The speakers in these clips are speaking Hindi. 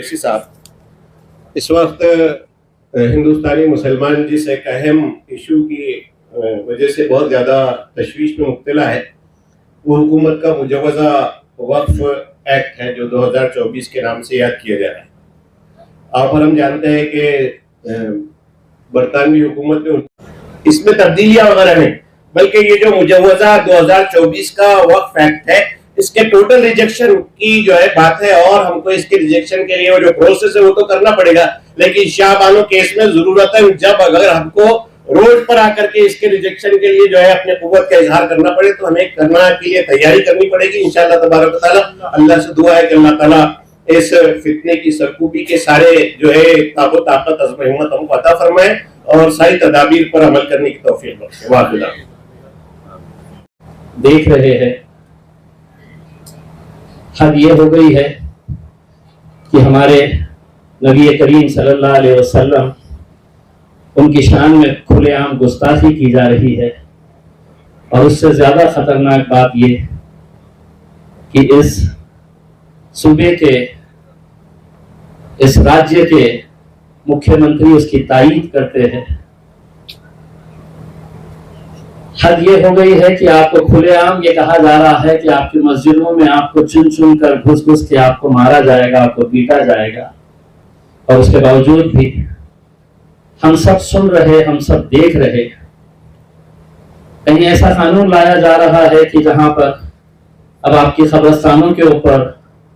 ओवैसी साहब, इस वक्त हिंदुस्तानी मुसलमान जिस एक अहम इशू की वजह से बहुत ज़्यादा तशवीश में मुब्तला है, वो हुकूमत का मुजवज़ा वक्फ एक्ट है जो 2024 के नाम से याद किया जा रहा है। आप और हम जानते हैं कि बरतानवी हुकूमत में इसमें तब्दीलियां वगैरह नहीं, बल्कि ये जो मुजवज़ा 2024 का वक्फ एक्ट है, इसके टोटल रिजेक्शन की जो है बात है। और हमको इसके रिजेक्शन के लिए वो जो प्रोसेस है वो तो करना पड़ेगा, लेकिन शाह बानो केस में जरूरत है जब अगर हमको रोड पर आकर के इसके रिजेक्शन के लिए जो है अपने कुव्वत का इजहार करना पड़े तो हमें करना के लिए तैयारी करनी पड़ेगी इंशाअल्लाह तबारक व तआला। अल्लाह से दुआ है कि अल्लाह ताला इस फितने की सरकूबी के सारे जो है ताकत ताकत अज़्म हिम्मत हमको अता फरमाए और सारी तदाबीर पर अमल करने की तौफीक बख्शे। वाह देख रहे हैं, हद ये हो गई है कि हमारे नबी करीम सल्लल्लाहु अलैहि वसल्लम उनकी शान में खुलेआम गुस्ताखी की जा रही है। और उससे ज्यादा खतरनाक बात ये कि इस सूबे के, इस राज्य के मुख्यमंत्री उसकी तायीद करते हैं। हद ये हो गई है कि आपको खुलेआम ये कहा जा रहा है कि आपकी मस्जिदों में आपको चुन चुन कर घुस घुस के आपको मारा जाएगा, आपको पीटा जाएगा। और उसके बावजूद भी हम सब सुन रहे, हम सब देख रहे। कहीं ऐसा कानून लाया जा रहा है कि जहां पर अब आपकी कब्रिस्तानों के ऊपर,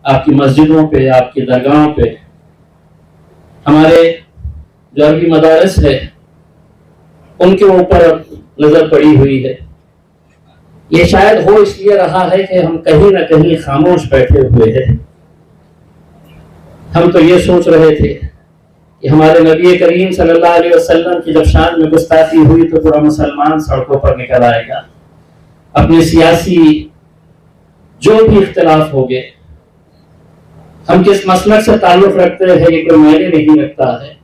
आपकी मस्जिदों पे, आपकी दरगाहों पे हमारे जो अरबी मदारिस है उनके ऊपर नजर पड़ी हुई है। ये शायद हो इसलिए रहा है कि हम कहीं ना कहीं खामोश बैठे हुए हैं। हम तो ये सोच रहे थे कि हमारे नबी करीम सल्लल्लाहु अलैहि वसल्लम की जब शान में गुस्ताखी हुई तो पूरा मुसलमान सड़कों पर निकल आएगा। अपने सियासी जो भी इख्तिलाफ हो गए, हम किस मसलक से ताल्लुक रखते हैं ये कोई मायने नहीं रखता है।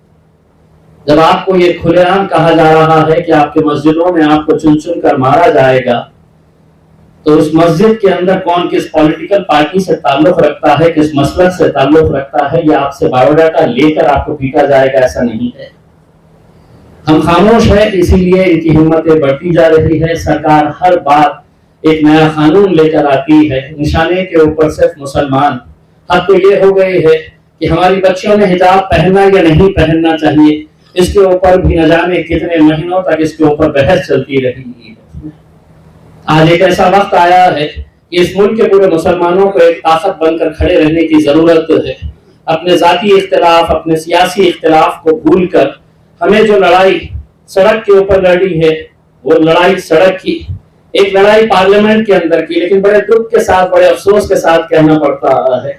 जब आपको ये खुलेआम कहा जा रहा है कि आपके मस्जिदों में आपको चुन चुन कर मारा जाएगा, तो उस मस्जिद के अंदर कौन किस पॉलिटिकल पार्टी से ताल्लुक रखता है, किस मसलक से ताल्लुक रखता है, या आपसे बायोडाटा लेकर आपको पीटा जाएगा, ऐसा नहीं है। हम खामोश है, इसीलिए इनकी हिम्मतें बढ़ती जा रही है। सरकार हर बार एक नया कानून लेकर आती है, निशाने के ऊपर सिर्फ मुसलमान। अब तो ये हो गई है कि हमारी बच्चियों ने हिजाब पहनना या नहीं पहनना चाहिए, इसके ऊपर भी न जाने कितने महीनों तक इसके ऊपर बहस चलती रही है। आज एक ऐसा वक्त आया है कि इस मुल्क के पूरे मुसलमानों को एक ताकत बनकर खड़े रहने की जरूरत है। अपने जाती इख्तिलाफ, अपने सियासी इख्तिलाफ को भूलकर हमें जो लड़ाई सड़क के ऊपर लड़ी है, वो लड़ाई सड़क की, एक लड़ाई पार्लियामेंट के अंदर की। लेकिन बड़े दुख के साथ, बड़े अफसोस के साथ कहना पड़ता है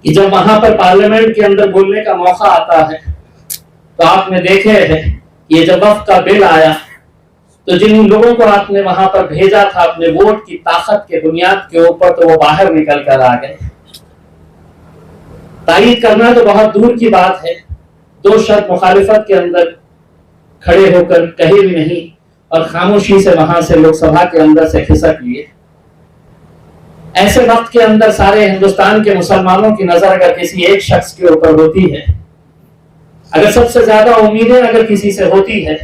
कि जब वहां पर पार्लियामेंट के अंदर बोलने का मौका आता है तो आपने देखे है ये जब वक्फ का बिल आया तो जिन लोगों को आपने वहां पर भेजा था अपने वोट की ताकत के बुनियाद के ऊपर, तो वो बाहर निकल कर आ गए। तायीद करना तो बहुत दूर की बात है, दो शर्त मुखालिफत के अंदर खड़े होकर कहे भी नहीं और खामोशी से वहां से लोकसभा के अंदर से खिसक लिए। ऐसे वक्त के अंदर सारे हिंदुस्तान के मुसलमानों की नजर अगर किसी एक शख्स के ऊपर होती है, अगर सबसे ज्यादा उम्मीदें अगर किसी से होती है,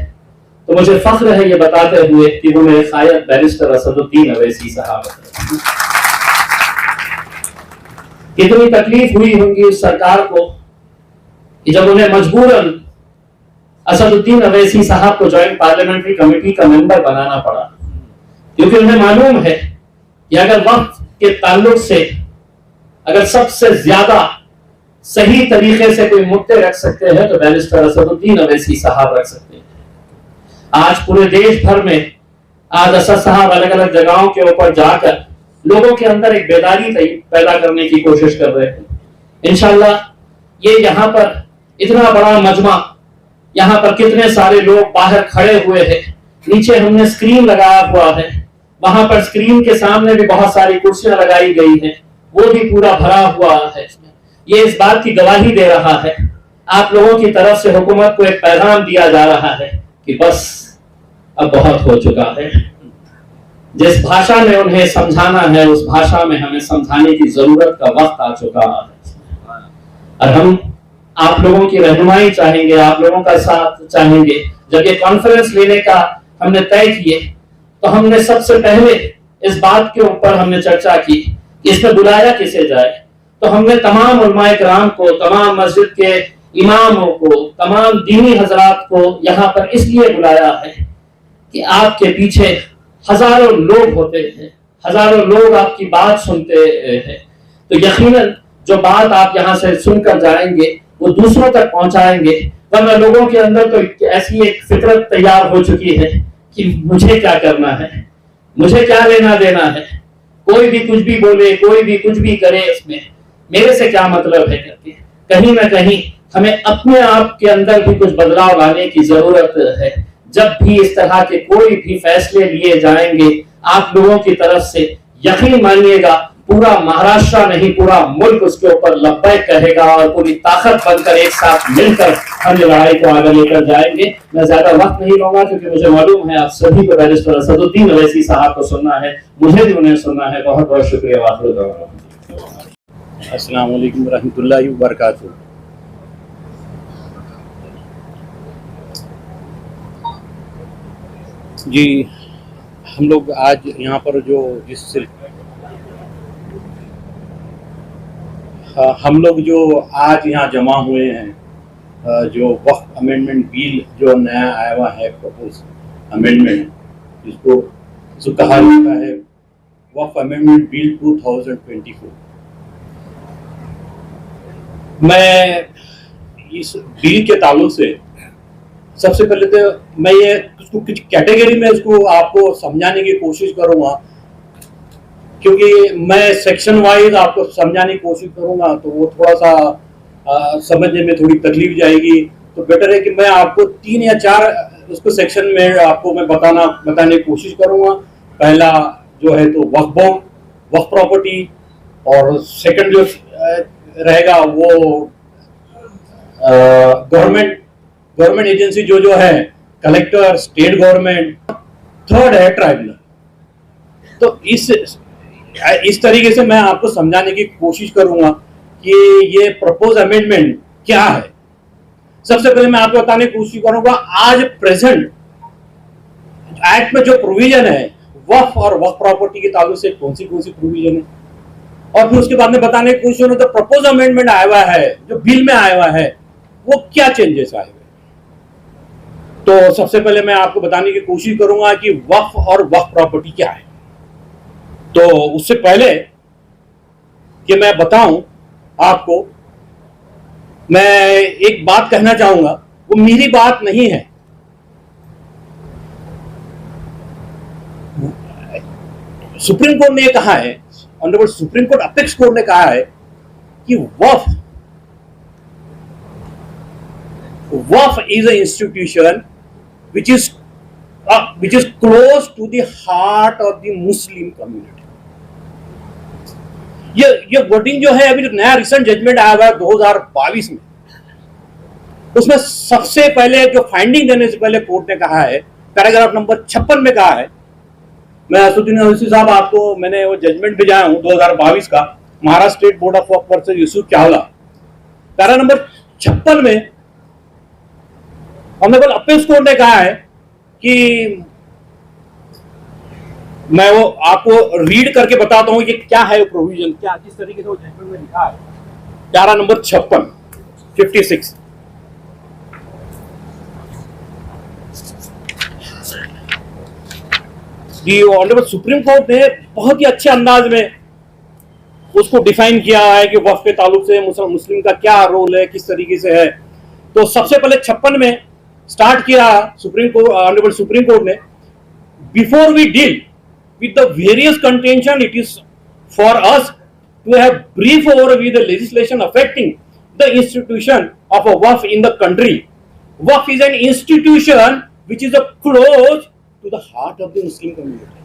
तो मुझे फख्र है ये बताते हुए कि वो मेरे कायद बैरिस्टर असदुद्दीन अवैसी साहब। कितनी तकलीफ हुई होगी उस सरकार को कि जब उन्हें मजबूरन असदुद्दीन अवैसी साहब को जॉइंट पार्लियामेंट्री कमेटी का मेंबर बनाना पड़ा, क्योंकि उन्हें मालूम है कि अगर वक्त के ताल्लुक से अगर सबसे ज्यादा सही तरीके से कोई मुद्दे रख सकते हैं तो बैरिस्टर असदुद्दीन अवैसी साहब रख सकते हैं। आज पूरे देश भर में आज असद साहब अलग अलग जगहों के ऊपर जाकर लोगों के अंदर एक बेदारी पैदा करने की कोशिश कर रहे हैं। इंशाल्लाह ये यहाँ पर इतना बड़ा मजमा, यहाँ पर कितने सारे लोग बाहर खड़े हुए हैं, नीचे हमने स्क्रीन लगाया हुआ है, वहां पर स्क्रीन के सामने भी बहुत सारी कुर्सियां लगाई गई हैं, वो भी पूरा भरा हुआ है। ये इस बात की गवाही दे रहा है, आप लोगों की तरफ से हुकूमत को एक पैगाम दिया जा रहा है कि बस अब बहुत हो चुका है। जिस भाषा में उन्हें समझाना है उस भाषा में हमें समझाने की जरूरत का वक्त आ चुका है। और हम आप लोगों की रहनुमाई चाहेंगे, आप लोगों का साथ चाहेंगे। जब ये कॉन्फ्रेंस लेने का हमने तय किए तो हमने सबसे पहले इस बात के ऊपर हमने चर्चा की कि इसमें बुलाया किसे जाए। तो हमने तमाम उलमाए किराम को, तमाम मस्जिद के इमामों को, तमाम दीनी हजरात को यहाँ पर इसलिए बुलाया है कि आपके पीछे हजारों लोग होते हैं, हजारों लोग आपकी बात सुनते हैं। तो यकीनन जो बात आप यहाँ से सुनकर जाएंगे वो दूसरों तक पहुंचाएंगे। वरना लोगों के अंदर तो ऐसी एक फितरत तैयार हो चुकी है कि मुझे क्या करना है, मुझे क्या लेना देना है, कोई भी कुछ भी बोले, कोई भी कुछ भी करे, इसमें मेरे से क्या मतलब है करके। कहीं ना कहीं हमें अपने आप के अंदर भी कुछ बदलाव लाने की जरूरत है। जब भी इस तरह के कोई भी फैसले लिए जाएंगे आप लोगों की तरफ से, यकीन मानिएगा पूरा महाराष्ट्र नहीं पूरा मुल्क उसके ऊपर लब्बैक कहेगा और पूरी ताकत बनकर एक साथ मिलकर हम लड़ाई को आगे लेकर जाएंगे। मैं ज्यादा वक्त नहीं लूंगा क्योंकि मुझे मालूम है आप सभी को बैरिस्टर असदुद्दीन अवैसी साहब को सुनना है, मुझे भी उन्हें सुनना है। बहुत बहुत शुक्रिया। अस्सलाम वालेकुम रहमतुल्लाहि व बरकातहू। जी, हम लोग आज यहाँ पर हम लोग जो आज यहाँ जमा हुए हैं, जो वक्फ अमेंडमेंट बिल जो नया आया हुआ है, प्रपोज अमेंडमेंट, जिसको कहा जाता है वक्फ अमेंडमेंट बिल 2024। मैं इस बिल के ताल्लुक से सबसे पहले तो मैं ये उसको कुछ कैटेगरी में इसको आपको समझाने की कोशिश करूंगा, क्योंकि मैं सेक्शन वाइज आपको समझाने की कोशिश करूंगा तो वो थोड़ा सा समझने में थोड़ी तकलीफ जाएगी। तो बेटर है कि मैं आपको 3 या 4 उसको सेक्शन में आपको मैं बताने की कोशिश करूंगा। पहला जो है तो वक्फ बॉन्ड, वक्फ प्रॉपर्टी, और सेकंड जो रहेगा वो गवर्नमेंट एजेंसी जो है, कलेक्टर, स्टेट गवर्नमेंट, थर्ड है ट्राइब्यूनल। तो इस तरीके से मैं आपको समझाने की कोशिश करूंगा कि ये प्रपोज अमेंडमेंट क्या है। सबसे पहले मैं आपको बताने की कोशिश करूंगा आज प्रेजेंट एक्ट में जो प्रोविजन है वक्फ और वक्फ प्रॉपर्टी के ताल्लुक से कौन सी प्रोविजन है, और फिर उसके बाद में बताने की कोशिश करूंगा तो प्रपोज अमेंडमेंट आया हुआ है, जो बिल में आया हुआ है, वो क्या चेंजेस आए हुए। तो सबसे पहले मैं आपको बताने की कोशिश करूंगा कि वक्फ और वक्फ प्रॉपर्टी क्या है। तो उससे पहले कि मैं बताऊं आपको, मैं एक बात कहना चाहूंगा, वो मेरी बात नहीं है, सुप्रीम कोर्ट ने कहा है, honourable supreme court apex court ने कहा है कि वक्फ is a institution which is close to the heart of the Muslim community। ये वर्डिंग जो है, अभी नया रिसेंट जजमेंट आया हुआ है 2022 में, उसमें सबसे पहले जो फाइंडिंग देने से पहले कोर्ट ने कहा है, पैराग्राफ नंबर 56 में कहा है, मैं असदुद्दीन अवैसी साहब आपको मैंने वो जजमेंट भेजा हूं 2022 का, Maharashtra state board of Waqf versus Yusuf Chawla. Para number 56 में ऑनरेबल अपील कोर्ट ने कहा है कि मैं वो आपको रीड करके बताता हूं कि क्या है प्रोविजन, क्या किस तरीके से वो जजमेंट में लिखा है। पैरा नंबर 56 जी, ऑनरेबल सुप्रीम कोर्ट ने बहुत ही अच्छे अंदाज में उसको डिफाइन किया है कि वक्फ के ताल्लुक से मुस्लिम का क्या रोल है, किस तरीके से है। तो सबसे पहले 56 में स्टार्ट किया ऑनरेबल सुप्रीम कोर्ट ने, before we deal with the various contention, it is for us to have brief overview the legislation affecting the institution of a waqf in the country. Waqf is an institution which is a close to the heart of the Muslim community.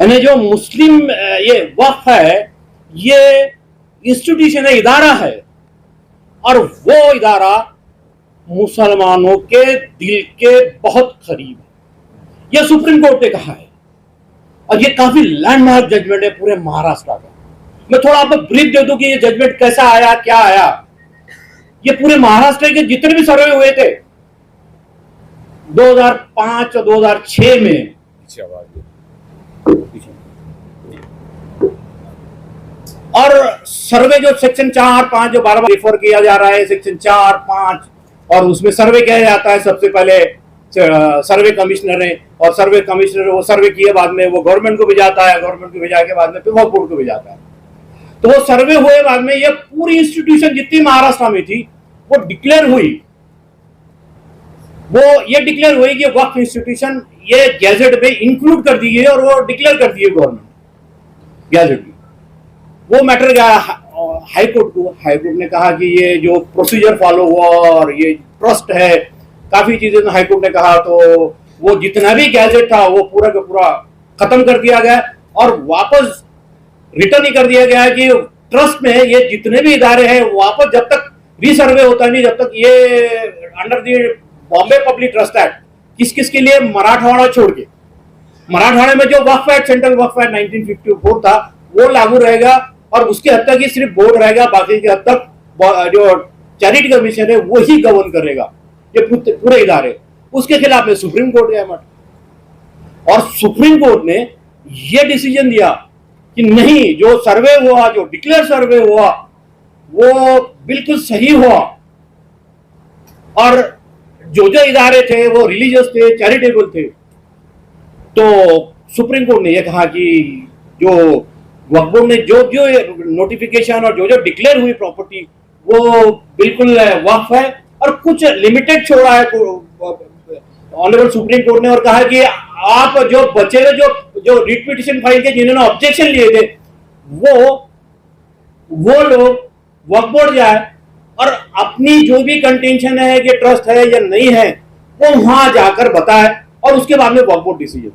यानी जो मुस्लिम ये वक्फ है, ये इंस्टीट्यूशन है, इदारा है, और वो इदारा मुसलमानों के दिल के बहुत करीब है। यह सुप्रीम कोर्ट ने कहा है, और ये काफी लैंडमार्क जजमेंट है पूरे महाराष्ट्र का। मैं थोड़ा आपको ब्रीफ दे दूं कि ये जजमेंट कैसा आया, क्या आया। ये पूरे महाराष्ट्र के जितने भी सर्वे हुए थे 2005 और 2006 में, और सर्वे जो सेक्शन 4-5 जो बार बार रेफर किया जा रहा है, सेक्शन 4-5, और उसमें सर्वे किया जाता है सबसे पहले सर्वे कमिश्नर है, और सर्वे कमिश्नर वो सर्वे किए बाद में वो गवर्नमेंट को भेजाता है, गवर्नमेंट को भेजा के बाद में फिर वो बोर्ड को भेजाता है। तो वो सर्वे हुए बाद में ये पूरी इंस्टीट्यूशन जितनी महाराष्ट्र में थी वो डिक्लेयर हुई, वो ये डिक्लेयर हुई कि वक्फ इंस्टीट्यूशन ये गैजेट में इंक्लूड कर दी है, और वो डिक्लेयर कर दिए गवर्नमेंट गैजेट में। वो मैटर गया हाई कोर्ट को। हाई कोर्ट ने कहा कि ये जो प्रोसीजर फॉलो हुआ और ये ट्रस्ट है, काफी चीजें हाई कोर्ट ने कहा, तो वो जितना भी गैजेट था वो पूरा का पूरा खत्म कर दिया गया और वापस रिटर्न ही कर दिया गया है कि ट्रस्ट में ये जितने भी इदारे हैं वापस जब तक रीसर्वे होता नहीं, जब तक ये under the Bombay public trust act किस किस के लिए, मराठवाड़ा छोड़ के, मराठवाड़ा में जो वक्फ एक्ट, सेंट्रल वक्फ एक्ट 1954 था वो लागू रहेगा, और उसके हद तक ही सिर्फ बोर्ड रहेगा, बाकी के हद तक जो चैरिटी कमीशन है वो ही गवर्न करेगा ये पूरे इदारे। उसके खिलाफ में सुप्रीम कोर्ट गया मत, और सुप्रीम कोर्ट ने ये डिसीजन दिया कि नहीं, जो सर्वे हुआ, जो डिक्लेयर सर्वे हुआ वो बिल्कुल सही हुआ, और जो जो इदारे थे वो रिलीजियस थे, चैरिटेबल थे। तो सुप्रीम कोर्ट ने यह कहा कि जो वक्फ बोर्ड ने जो जो नोटिफिकेशन और जो जो डिक्लेयर हुई प्रॉपर्टी वो बिल्कुल वक्फ है, और कुछ लिमिटेड छोड़ा है ऑनरेबल सुप्रीम कोर्ट ने, और कहा कि आप जो बचे हुए जो रिट पिटीशन फाइल के जिन्होंने ऑब्जेक्शन लिए थे वो लोग वक्फ बोर्ड जाए और अपनी जो भी कंटेंशन है कि ट्रस्ट है या नहीं है वो वहां जाकर बताए, और उसके बाद में वक्फ बोर्ड डिसीजन।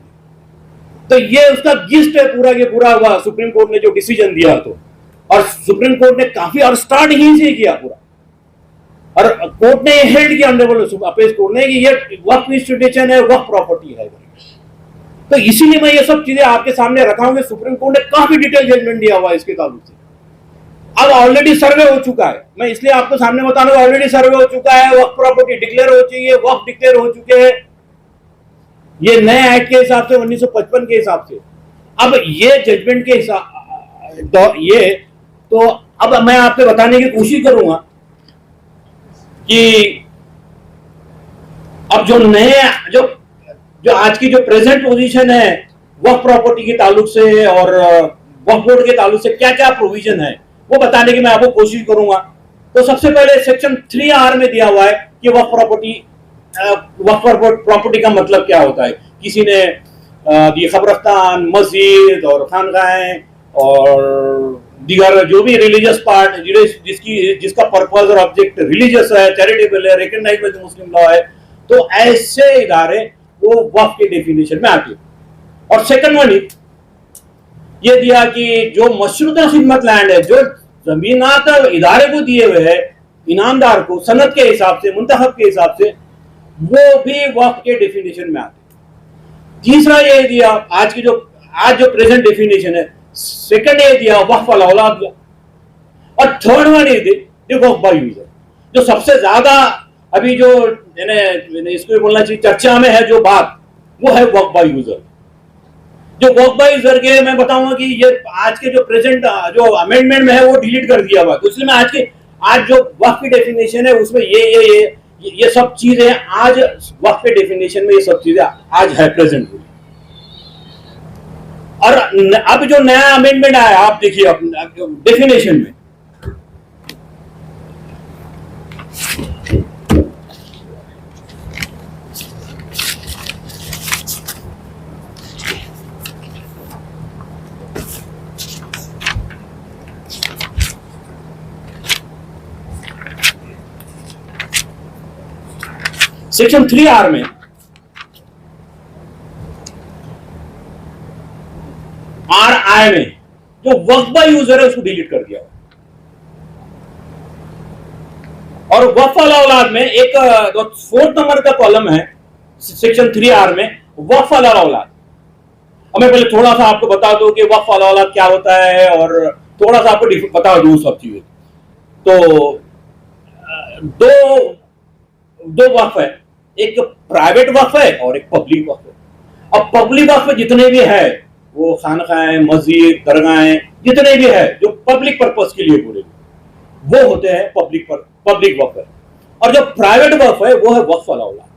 तो ये उसका गिस्ट है पूरा के पूरा हुआ सुप्रीम कोर्ट ने जो डिसीजन दिया। तो और सुप्रीम कोर्ट ने काफी, और स्टार्ट ही से किया पूरा, और कोर्ट ने हेल्ड किया ऑनरेबल अपेज कोर्ट ने कि ये वक्फ इंस्टीट्यूशन है, वक्फ प्रॉपर्टी है। तो इसीलिए मैं ये सब चीजें आपके सामने रखा हूं कि सुप्रीम कोर्ट ने काफी डिटेल जजमेंट दिया हुआ है इसके ताल्लुक से। अब ऑलरेडी सर्वे हो चुका है, मैं इसलिए आपको सामने बता रहा हूं, ऑलरेडी सर्वे हो चुका है, वक्फ प्रॉपर्टी डिक्लेयर हो चुकी है, वक्फ डिक्लेयर हो चुके हैं ये नए एक्ट के हिसाब से 1955 के हिसाब से। अब ये जजमेंट के हिसाब तो अब मैं आपको बताने की कोशिश करूंगा कि अब जो नए जो आज की जो प्रेजेंट पोजीशन है वक्फ प्रॉपर्टी के ताल्लुक से और वक्फ बोर्ड के ताल्लुक से क्या क्या प्रोविजन है वो बताने की मैं आपको कोशिश करूंगा। तो सबसे पहले सेक्शन 3R में दिया हुआ है कि वक्फ प्रॉपर्टी का मतलब क्या होता है। किसी ने ये कब्रिस्तान, मस्जिद और खानगाहें और दीगर जो भी रिलीजियस पार्ट जिसका पर्पस और ऑब्जेक्ट रिलीजियस है, चैरिटेबल है, recognised by the Muslim law है, तो ऐसे इदारे वो वक्फ के डेफिनेशन में आते हैं। और सेकंड वन ये दिया कि जो मशरूता खिदमत लैंड है, जो जमीनात इदारे को दिए हुए है इनामदार को सनद के हिसाब से, मुंतखब के हिसाब से, वो भी वक्फ के डेफिनेशन में आते हैं। तीसरा ये दिया आज जो प्रेजेंट डेफिनेशन है, सेकंड ये दिया वक्फ अल औलाद दिया, और थर्ड वन ये दी वक्फ बाय यूजर। जो सबसे ज्यादा अभी जो इसको बोलना चाहिए चर्चा में है जो बात, वो है वक्फ बाय यूजर। जो वक्फ बाय यूजर के मैं बताऊंगा कि ये आज के जो प्रेजेंट जो अमेंडमेंट में है वो डिलीट कर दिया हुआ, इसलिए मैं आज जो वक्फ की डेफिनेशन है उसमें ये सब चीजें आज वक्फ के डेफिनेशन में ये सब चीजें आज है प्रेजेंट हुई। और अब जो नया अमेंडमेंट आया आप देखिए डेफिनेशन में, सेक्शन 3R में RI में जो वक्फ बाय यूजर है उसको डिलीट कर दिया। और वक्फ अल औलाद में एक 4th नंबर का कॉलम है सेक्शन 3R में, वक्फ अल औलाद। अब मैं पहले थोड़ा सा आपको बता दूं कि वक्फ अल औलाद क्या होता है और थोड़ा सा आपको बता दूं सब चीजें। तो दो दो वक्फ है, एक प्राइवेट वक्फ है और एक पब्लिक वक्फ है। अब पब्लिक वक्फ जितने भी है वो खानकाएं, मस्जिद, दरगाहें जितने भी है जो पब्लिक पर्पस के लिए पूरे वो होते हैं पब्लिक वक्फ है। और जो प्राइवेट वक्फ है वो है वक्फ अल-औलाद।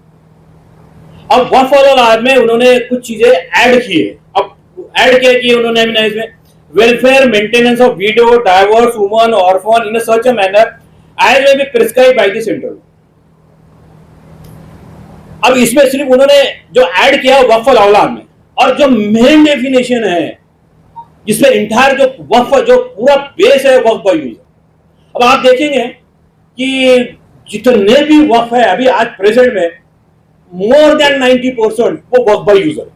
अब वक्फ अल-औलाद में उन्होंने कुछ चीजें ऐड की है। अब ऐड क्या की उन्होंने इसमें welfare maintenance of widow, divorce woman, orphan in such a manner as may be prescribed by the central. अब इसमें सिर्फ उन्होंने जो ऐड किया वक्फ अल-औलाद में, और जो मेन डेफिनेशन है जिसमें इंटायर जो वक्फ जो पूरा बेस है वक्फ बाय यूजर। अब आप देखेंगे कि जितने भी वक्फ है अभी आज प्रेजेंट में मोर देन 90% वो वक्फ बाय यूजर,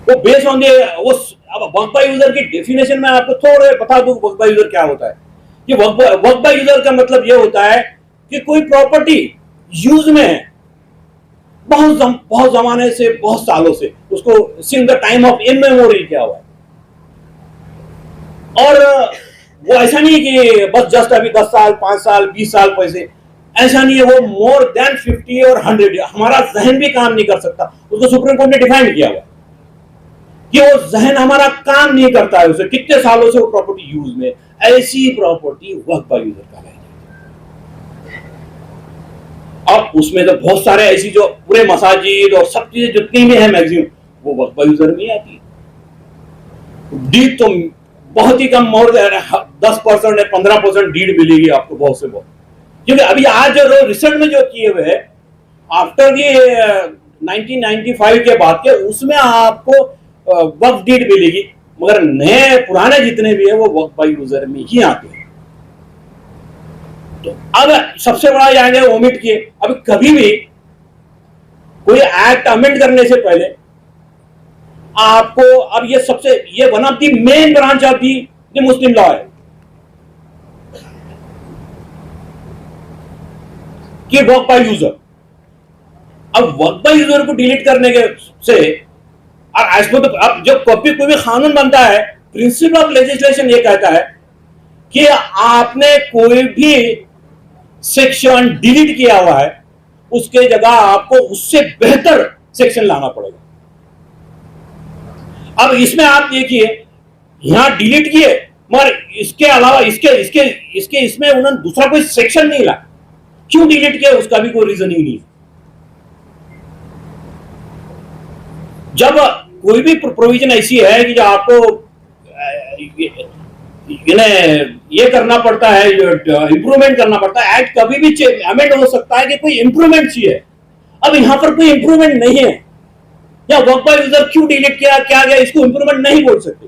वो बेस ऑन वो। अब वक्फ बाय यूजर की डेफिनेशन में आपको थोड़े बता दूं वक्फ बाय यूजर क्या होता है। कि वक्फ बाय यूजर का मतलब ये होता है कि कोई प्रॉपर्टी यूज में है बहुत जमाने से, बहुत सालों से, उसको सिंस द टाइम ऑफ इममेमोरियल किया हुआ है। और वो ऐसा नहीं कि बस जस्ट अभी 10 साल, 5 साल, 20 साल पैसे, ऐसा नहीं है। वो मोर देन 50 और 100 हमारा जहन भी काम नहीं कर सकता। उसको सुप्रीम कोर्ट ने डिफाइन किया हुआ कि वो जहन हमारा काम नहीं करता है। उसे कितने सालों से वो प्रॉपर्टी यूज में, ऐसी प्रॉपर्टी वक्फ बाय यूजर का है। अब उसमें तो बहुत सारे ऐसी जो पूरे मसाजिद और सब चीजें जितनी भी है मैक्सिमम वो वक्फ बाय यूजर में आती है। डीड तो बहुत ही कम, मोर 10% या 15% डीड मिलेगी आपको बहुत से बहुत। क्योंकि अभी आज जो रिसेंट में जो किए हुए आफ्टर ये 1995 के बाद के उसमें आपको वक्फ डीड मिलेगी, मगर नए पुराने जितने भी है वो वक्फ बाय यूजर में ही आते हैं। तो अब सबसे बड़ा जाएंगे ओमिट किए। अब कभी भी कोई एक्ट अमेंड करने से पहले आपको, अब ये one of the main branch of the Muslim law है कि वक्फ बाय यूजर। अब वक्फ बाय यूजर को डिलीट करने के से अब जो कोई भी कानून बनता है, प्रिंसिपल ऑफ लेजिस्लेशन ये कहता है कि आपने कोई भी सेक्शन डिलीट किया हुआ है उसके जगह आपको उससे बेहतर सेक्शन लाना पड़ेगा। अब इसमें आप देखिए यहां डिलीट किए, मगर इसके अलावा इसके इसमें उन्होंने दूसरा कोई सेक्शन नहीं ला। क्यों डिलीट किया उसका भी कोई रीजन ही नहीं। जब कोई भी प्रोविजन ऐसी है कि जो आपको ये करना पड़ता है, इंप्रूवमेंट करना पड़ता है, एक्ट कभी भी अमेंड हो सकता है कि कोई इंप्रूवमेंट चाहिए। अब यहां पर कोई इंप्रूवमेंट नहीं है, या वक्फ बाय यूजर क्यों डिलीट किया, क्या गया, इसको इंप्रूवमेंट नहीं बोल सकते।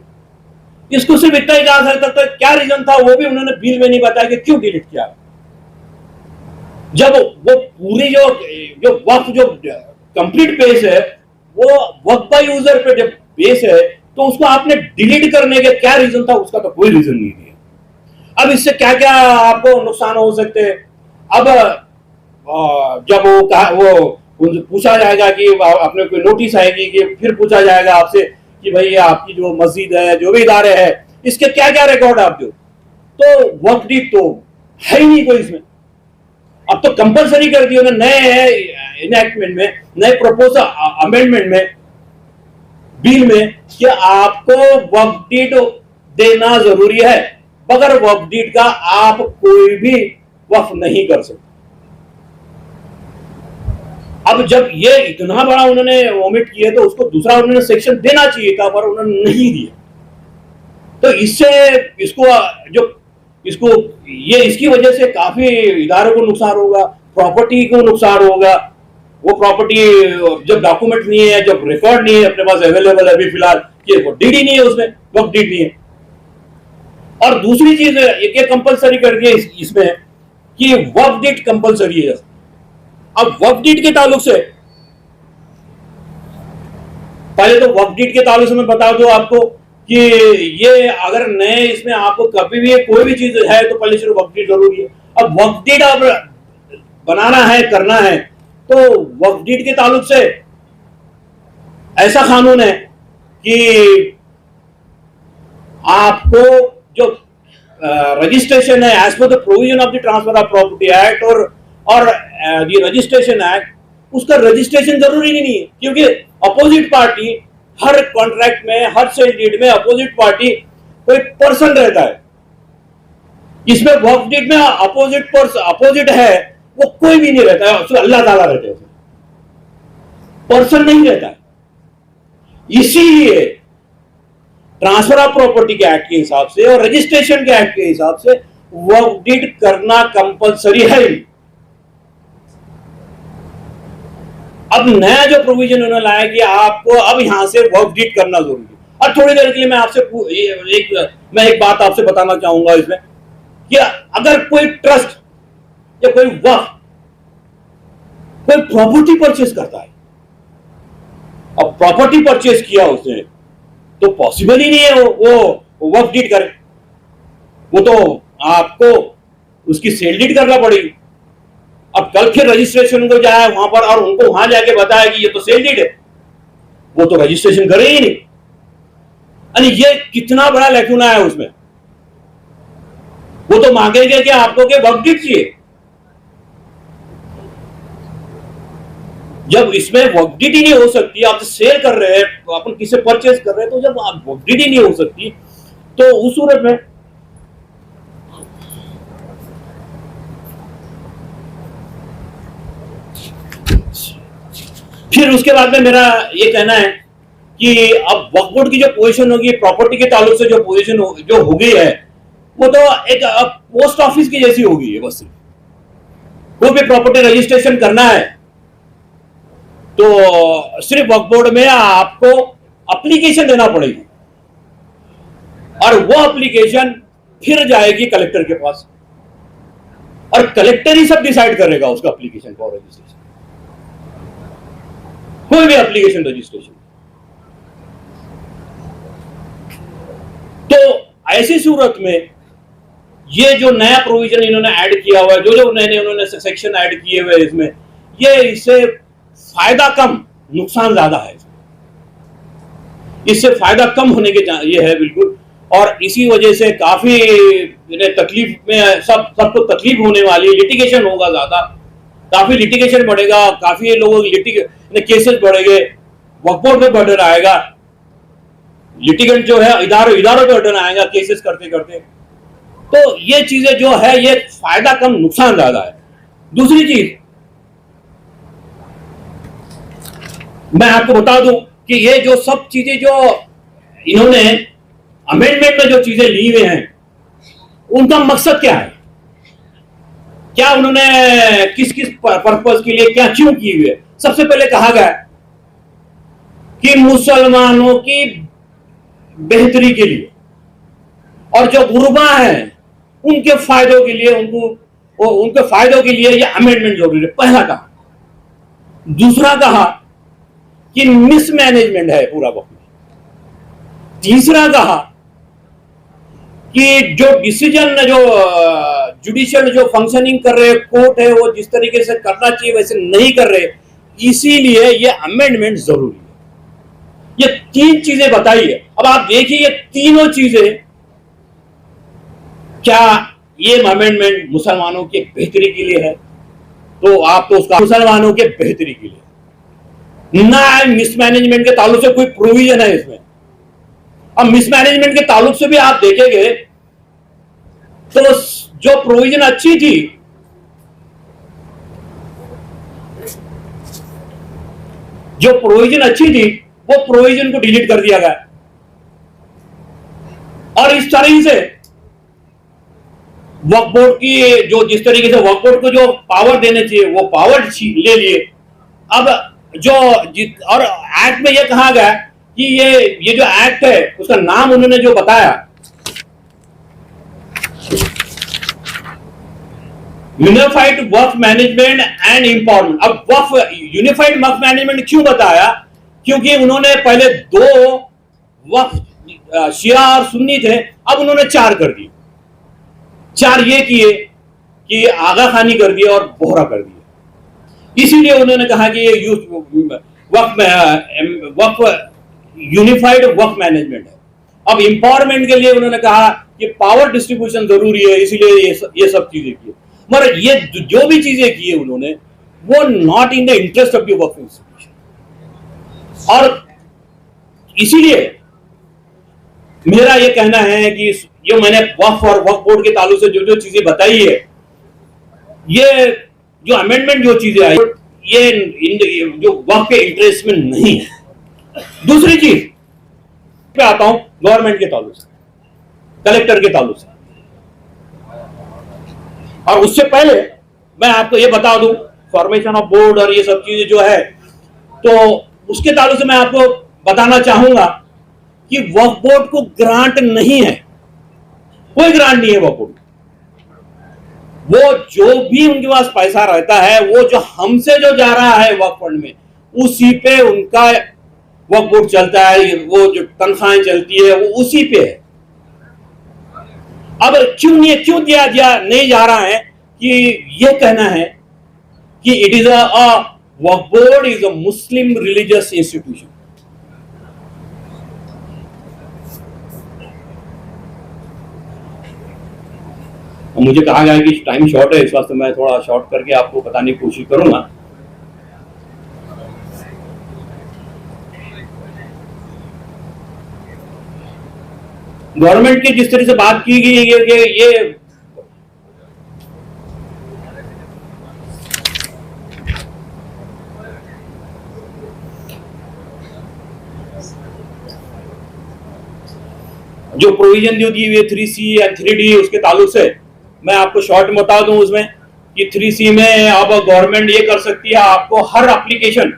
इसको सिर्फ इतना ही कहा सकता है क्या रीजन था, वो भी उन्होंने बिल में नहीं बताया कि क्यों डिलीट किया। जब वो पूरी जो वक्फ जो कंप्लीट बेस है वो वक्फ बाय यूजर पे जब बेस है तो उसको आपने डिलीट करने के क्या रीजन था, उसका तो कोई रीजन नहीं है। अब इससे क्या क्या आपको नुकसान हो सकते हैं। अब जब वो पूछा जाएगा कि आपने कोई नोटिस आएगी कि फिर पूछा जाएगा आपसे कि भाई आपकी जो मस्जिद है, जो भी इदारे है, इसके क्या क्या रिकॉर्ड आप दो, तो वक्फ डीड तो है ही नहीं कोई इसमें। अब तो कंपलसरी कर दिया नए इनएक्टमेंट में, नए प्रपोजल अमेंडमेंट में, बिल में, कि आपको वक्फ डीड देना जरूरी है। बगैर वक्फ डीड का आप कोई भी वक्फ नहीं कर सकते। अब जब ये इतना बड़ा उन्होंने ओमिट किया तो उसको दूसरा उन्होंने सेक्शन देना चाहिए था, पर उन्होंने नहीं दिया। तो इससे इसकी वजह से काफी इदारों को नुकसान होगा, प्रॉपर्टी को नुकसान होगा। वो प्रॉपर्टी जब डॉक्यूमेंट नहीं है, जब रिकॉर्ड नहीं है अपने पास अवेलेबल अभी फिलहाल, ये डीडी नहीं है, उसमें वक्फ डीड नहीं है। और दूसरी चीज ये कंपलसरी कर दिया इसमें कि वक्फ डीड कंपलसरी है। अब वक्फ डीड के ताल्लुक से पहले तो वक्फ डीड के ताल्लुक से मैं बता दूं आपको कि ये अगर नए इसमें आपको कभी भी कोई भी चीज है तो पहले सिर्फ वक्फ डीड जरूरी है। अब वक्फ डीड आप बनाना है, करना है, तो वक्फ डीड के ताल्लुक से ऐसा कानून है कि आपको जो रजिस्ट्रेशन है as per the provision of the transfer of property act और द रजिस्ट्रेशन एक्ट, उसका रजिस्ट्रेशन जरूरी नहीं है, क्योंकि अपोजिट पार्टी हर कॉन्ट्रैक्ट में, हर सेल डीड में अपोजिट पार्टी कोई पर्सन रहता है। इसमें वक्फ डीड में अपोजिट है वो कोई भी नहीं रहता है, उसमें अल्लाह ताला रहते हैं, पर्सन नहीं रहता है। इसीलिए ट्रांसफर ऑफ प्रॉपर्टी के एक्ट के हिसाब से और रजिस्ट्रेशन के एक्ट के हिसाब से वक्फ डीड करना कंपलसरी है। अब नया जो प्रोविजन उन्होंने लाया कि आपको अब यहां से वक्फ डीड करना जरूरी है। और थोड़ी देर के लिए मैं आपसे मैं एक बात आपसे बताना चाहूंगा इसमें कि अगर कोई ट्रस्ट या कोई वक्फ कोई प्रॉपर्टी परचेज करता है, अब प्रॉपर्टी परचेज किया उसने, तो पॉसिबल ही नहीं है वो वक्फ डीड करे, वो तो आपको उसकी सेल डीड करना पड़ेगी। अब कल फिर रजिस्ट्रेशन को जाए वहां पर और उनको वहां जाके बताया कि ये तो सेल डीड है, वो तो रजिस्ट्रेशन करे ही नहीं। यानी ये कितना बड़ा लैक्यूना है उसमें। वो तो मांगेंगे कि आपको के वक्फ डीड चाहिए। जब इसमें वक्फ डीड ही नहीं हो सकती, आप सेल कर रहे हैं, अपन किसे परचेज कर रहे हैं, तो जब आप वक्फ डीड ही नहीं हो सकती, तो उस सूरत में फिर उसके बाद में मेरा ये कहना है कि अब वक्फ बोर्ड की जो पोजीशन होगी प्रॉपर्टी के ताल्लुक से, जो पोजीशन जो हो गई है, वो तो एक पोस्ट ऑफिस की जैसी होगी है। बस कोई भी प्रॉपर्टी रजिस्ट्रेशन करना है तो सिर्फ वक्फ बोर्ड में आपको एप्लीकेशन देना पड़ेगी और वो एप्लीकेशन फिर जाएगी कलेक्टर के पास और कलेक्टर ही सब डिसाइड करेगा उसका एप्लीकेशन फॉर रजिस्ट्रेशन, कोई भी एप्लीकेशन रजिस्ट्रेशन। तो ऐसी सूरत में ये जो नया प्रोविजन इन्होंने ऐड किया हुआ है, जो नए उन्होंने सेक्शन ऐड किए हुए इसमें, ये इससे फायदा कम नुकसान ज्यादा है। इससे फायदा कम होने के ये है बिल्कुल, और इसी वजह से काफी तकलीफ में सबको तकलीफ होने वाली है। लिटिगेशन होगा ज्यादा, काफी लिटिगेशन बढ़ेगा, काफी लोगों के केसेस बढ़ेंगे, वक्फ बोर्ड पे बर्डन आएगा, लिटिगेंट जो है इदारों पे बर्डन आएगा केसेस करते करते। तो ये चीजें जो है ये फायदा कम नुकसान ज्यादा है। दूसरी चीज मैं आपको बता दूं कि ये जो सब चीजें जो इन्होंने अमेंडमेंट में जो चीजें ली हुई हैं, उनका मकसद क्या है, क्या उन्होंने किस किस पर्पस के लिए क्या क्यों की हुई है। सबसे पहले कहा गया कि मुसलमानों की बेहतरी के लिए और जो गुरबा हैं उनके फायदों के लिए, उनके फायदों के लिए ये अमेंडमेंट जरूरी है, पहला कहा। दूसरा कहा कि मिसमैनेजमेंट है पूरा वक्त में। तीसरा कहा कि जो डिसीजन जो जुडिशियल जो फंक्शनिंग कर रहे कोर्ट है वो जिस तरीके से करना चाहिए वैसे नहीं कर रहे, इसीलिए ये अमेंडमेंट जरूरी है। ये तीन चीजें बताई है। अब आप देखिए ये तीनों चीजें, क्या ये अमेंडमेंट मुसलमानों के बेहतरी के लिए है, तो आप तो उसका मुसलमानों के बेहतरी के लिए ना है, मिसमैनेजमेंट के ताल्लुक से कोई प्रोविजन है इसमें। अब मिसमैनेजमेंट के ताल्लुक से भी आप देखेंगे तो जो प्रोविजन अच्छी थी, जो प्रोविजन अच्छी थी वो प्रोविजन को डिलीट कर दिया गया और इस तरह से वक्फ बोर्ड की जो जिस तरीके से वक्फ बोर्ड को जो पावर देने चाहिए वो पावर ले लिए। अब जो और एक्ट में यह कहा गया कि ये जो एक्ट है उसका नाम उन्होंने जो बताया, unified Waqf management and empowerment. अब वक्फ यूनिफाइड वक्फ मैनेजमेंट क्यों बताया, क्योंकि उन्होंने पहले दो वक्फ शिया और सुन्नी थे, अब उन्होंने चार कर दिए। चार ये किए कि आगा खानी कर दिया और बोहरा कर दिया। इसीलिए उन्होंने कहा कि ये वक्फ यूनिफाइड वक्फ मैनेजमेंट है। अब एम्पावरमेंट के लिए उन्होंने कहा कि पावर डिस्ट्रीब्यूशन जरूरी है, इसीलिए ये सब चीजें की। मगर ये जो भी चीजें की है उन्होंने, वो not in the interest of the Waqf institution. और इसीलिए मेरा ये कहना है कि जो मैंने वक्फ और वक्फ बोर्ड के ताल्लुक से जो जो चीजें बताई है, ये जो अमेंडमेंट जो चीजें आई, ये जो वक्फ के इंटरेस्ट में नहीं है। दूसरी चीज पे आता हूं गवर्नमेंट के ताल्लुक से, कलेक्टर के ताल्लुक से। और उससे पहले मैं आपको ये बता दूं, फॉर्मेशन ऑफ बोर्ड और ये सब चीजें जो है, तो उसके ताल्लुक से मैं आपको बताना चाहूंगा कि वक्फ बोर्ड को ग्रांट नहीं है, कोई ग्रांट नहीं है वक्फ बोर्ड। वो जो भी उनके पास पैसा रहता है, वो जो हमसे जो जा रहा है वक्फ फंड में, उसी पे उनका वक्फ बोर्ड चलता है, वो जो तनख्वाहें चलती है वो उसी पे है। अब क्यों दिया नहीं जा रहा है कि ये कहना है कि it is Waqf board is a Muslim religious institution. मुझे कहा गया कि टाइम शॉर्ट है, इस वास्ते मैं थोड़ा शॉर्ट करके आपको बताने की कोशिश करूंगा। गवर्नमेंट की जिस तरह से बात की गई है कि ये जो प्रोविजन जो दी हुई है 3C एंड 3D, उसके ताल्लुक से मैं आपको शॉर्ट में बता दूं उसमें कि 3C में अब गवर्नमेंट ये कर सकती है, आपको हर एप्लीकेशन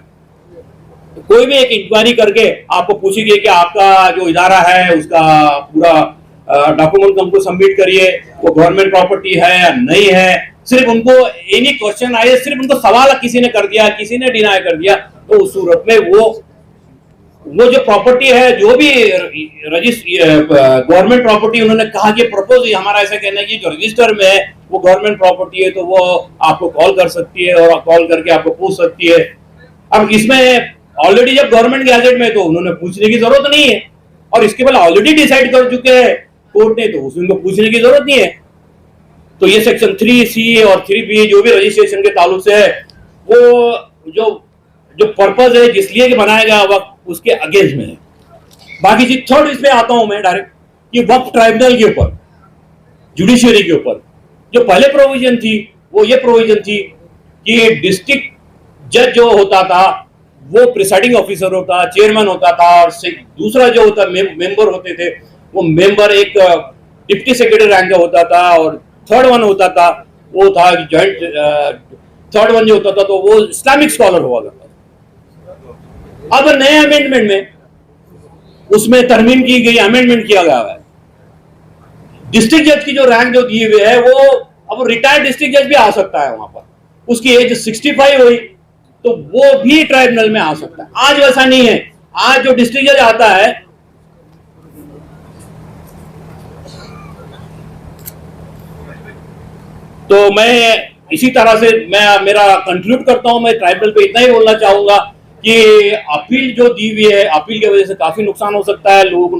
कोई भी एक इंक्वायरी करके आपको पूछेगी कि आपका जो इदारा है उसका पूरा डॉक्यूमेंट हमको सबमिट करिए, वो गवर्नमेंट प्रॉपर्टी है या नहीं है। सिर्फ उनको एनी क्वेश्चन आए, सिर्फ उनको सवाल किसी ने कर दिया, किसी ने डिनाई कर दिया, तो उस सूरत में वो जो प्रॉपर्टी है, जो भी गवर्नमेंट प्रॉपर्टी उन्होंने कहा कि प्रपोज, हमारा ऐसा कहना है कि जो रजिस्टर में है वो गवर्नमेंट प्रॉपर्टी है, तो वो आपको कॉल कर सकती है और कॉल करके आपको पूछ सकती है। अब इसमें ऑलरेडी जब गवर्नमेंट गैजेट में, तो उन्होंने पूछने की जरूरत नहीं है, और इसके बाद ऑलरेडी डिसाइड कर चुके हैं कोर्ट ने, तो उसमें पूछने की जरूरत नहीं है। तो ये सेक्शन 3C और 3B जो भी रजिस्ट्रेशन के ताल्लुक से है, वो जो पर्पज है जिसलिए बनाया गया वक्त, उसके अगेंस्ट में है। बाकी चीज थर्ड इस पे आता हूं मैं डायरेक्ट कि वक्फ ट्राइब्यूनल के ऊपर, जुडिशियरी के ऊपर जो पहले प्रोविजन थी, वो ये प्रोविजन थी कि डिस्ट्रिक्ट जज जो होता था वो प्रिसाइडिंग ऑफिसर होता, चेयरमैन होता था, और दूसरा जो होता मेंबर होते थे, वो मेंबर एक डिप्टी सेक्रेटरी रैंक का होता था, और थर्ड वन होता था वो था जॉइंट, थर्ड वन जो होता था तो वो इस्लामिक स्कॉलर हुआ करता था। अब नए अमेंडमेंट में उसमें तरमीम की गई, अमेंडमेंट किया गया है, डिस्ट्रिक्ट जज की जो रैंक जो दी हुई है, वो अब रिटायर्ड डिस्ट्रिक्ट जज भी आ सकता है वहां पर, उसकी एज 65 हुई तो वो भी ट्राइब्यूनल में आ सकता है। आज वैसा नहीं है, आज जो डिस्ट्रिक्ट जज आता है तो मैं इसी तरह से मेरा कंक्लूड करता हूं। मैं ट्राइब्यूनल पे इतना ही बोलना चाहूंगा कि अपील जो दी हुई है, अपील की वजह से काफी नुकसान हो सकता है। लोग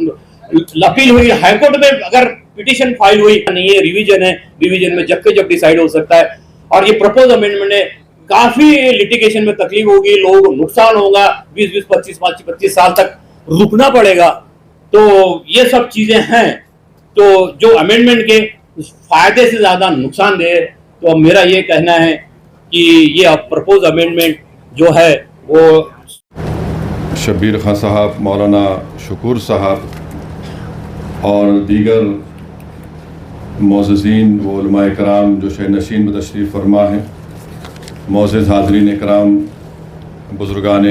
अपील हुई हाईकोर्ट में, अगर पिटीशन फाइल हुई नहीं है, रिवीजन है, रिवीजन में जब के जब डिसाइड हो सकता है। और ये प्रपोज अमेंडमेंट है, काफी लिटिगेशन में तकलीफ होगी, लोग नुकसान होगा, 20-20, 25 साल तक रुकना पड़ेगा। तो ये सब चीजें हैं, तो जो अमेंडमेंट के फायदे से ज्यादा नुकसान दे, तो मेरा ये कहना है कि ये प्रपोज अमेंडमेंट जो है वो शब्बीर खां साहब, मौलाना शकूर साहब और दीगर मोअज़्ज़ीन व उलमाए कराम जो शहर नशीन में तशरीफ़ फरमा हैं, मोअज़्ज़ज़ हाज़रीन इकराम, बुज़ुर्गान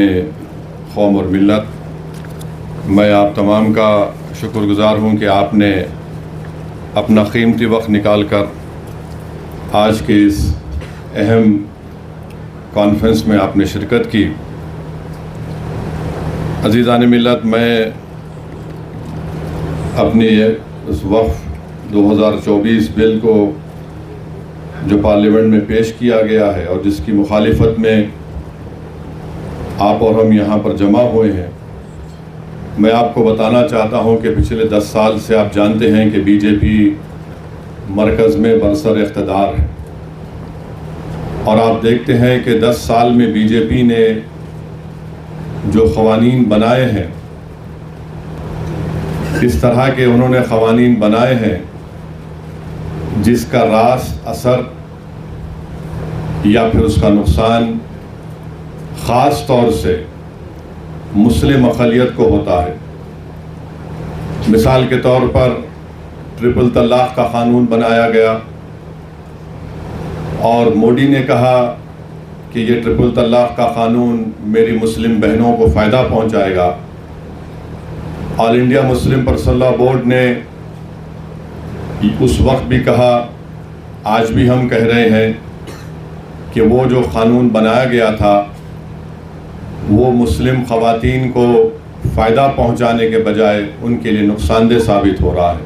कौम और मिल्लत, मैं आप तमाम का शुक्रगुज़ार हूँ कि आपने अपना कीमती वक्त निकाल कर आज के इस अहम कॉन्फ्रेंस में आपने शिरकत की। अज़ीज़ान मिल्लत, मैं अपनी इस वक्फ 2024 बिल को जो पार्लियामेंट में पेश किया गया है और जिसकी मुखालिफत में आप और हम यहाँ पर जमा हुए हैं, मैं आपको बताना चाहता हूं कि पिछले 10 साल से आप जानते हैं कि बीजेपी मरकज़ में बरसर इक़्तिदार है, और आप देखते हैं कि 10 साल में बीजेपी ने जो क़वानीन बनाए हैं, इस तरह के उन्होंने क़वानीन बनाए हैं जिसका रास्त असर या फिर उसका नुकसान ख़ास तौर से मुस्लिम अक़लियत को होता है। मिसाल के तौर पर ट्रिपल तलाक़ का क़ानून बनाया गया और मोदी ने कहा कि ये ट्रिपल तलाक़ का क़ानून मेरी मुस्लिम बहनों को फ़ायदा पहुंचाएगा। All India Muslim personal law board ने उस वक्त भी कहा, आज भी हम कह रहे हैं कि वो जो क़ानून बनाया गया था वो मुस्लिम ख़वातीन को फ़ायदा पहुंचाने के बजाय उनके लिए नुकसानदेह साबित हो रहा है।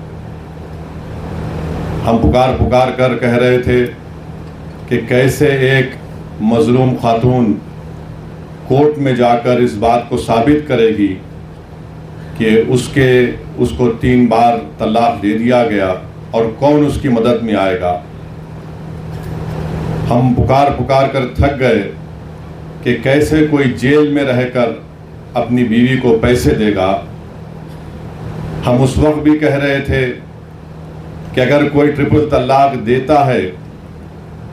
हम पुकार कर कह रहे थे कि कैसे एक मज़लूम खातून कोर्ट में जाकर इस बात को साबित करेगी कि उसको 3 बार तलाक़ दे दिया गया और कौन उसकी मदद में आएगा। हम पुकार कर थक गए कि कैसे कोई जेल में रहकर अपनी बीवी को पैसे देगा। हम उस वक्त भी कह रहे थे कि अगर कोई ट्रिपल तलाक़ देता है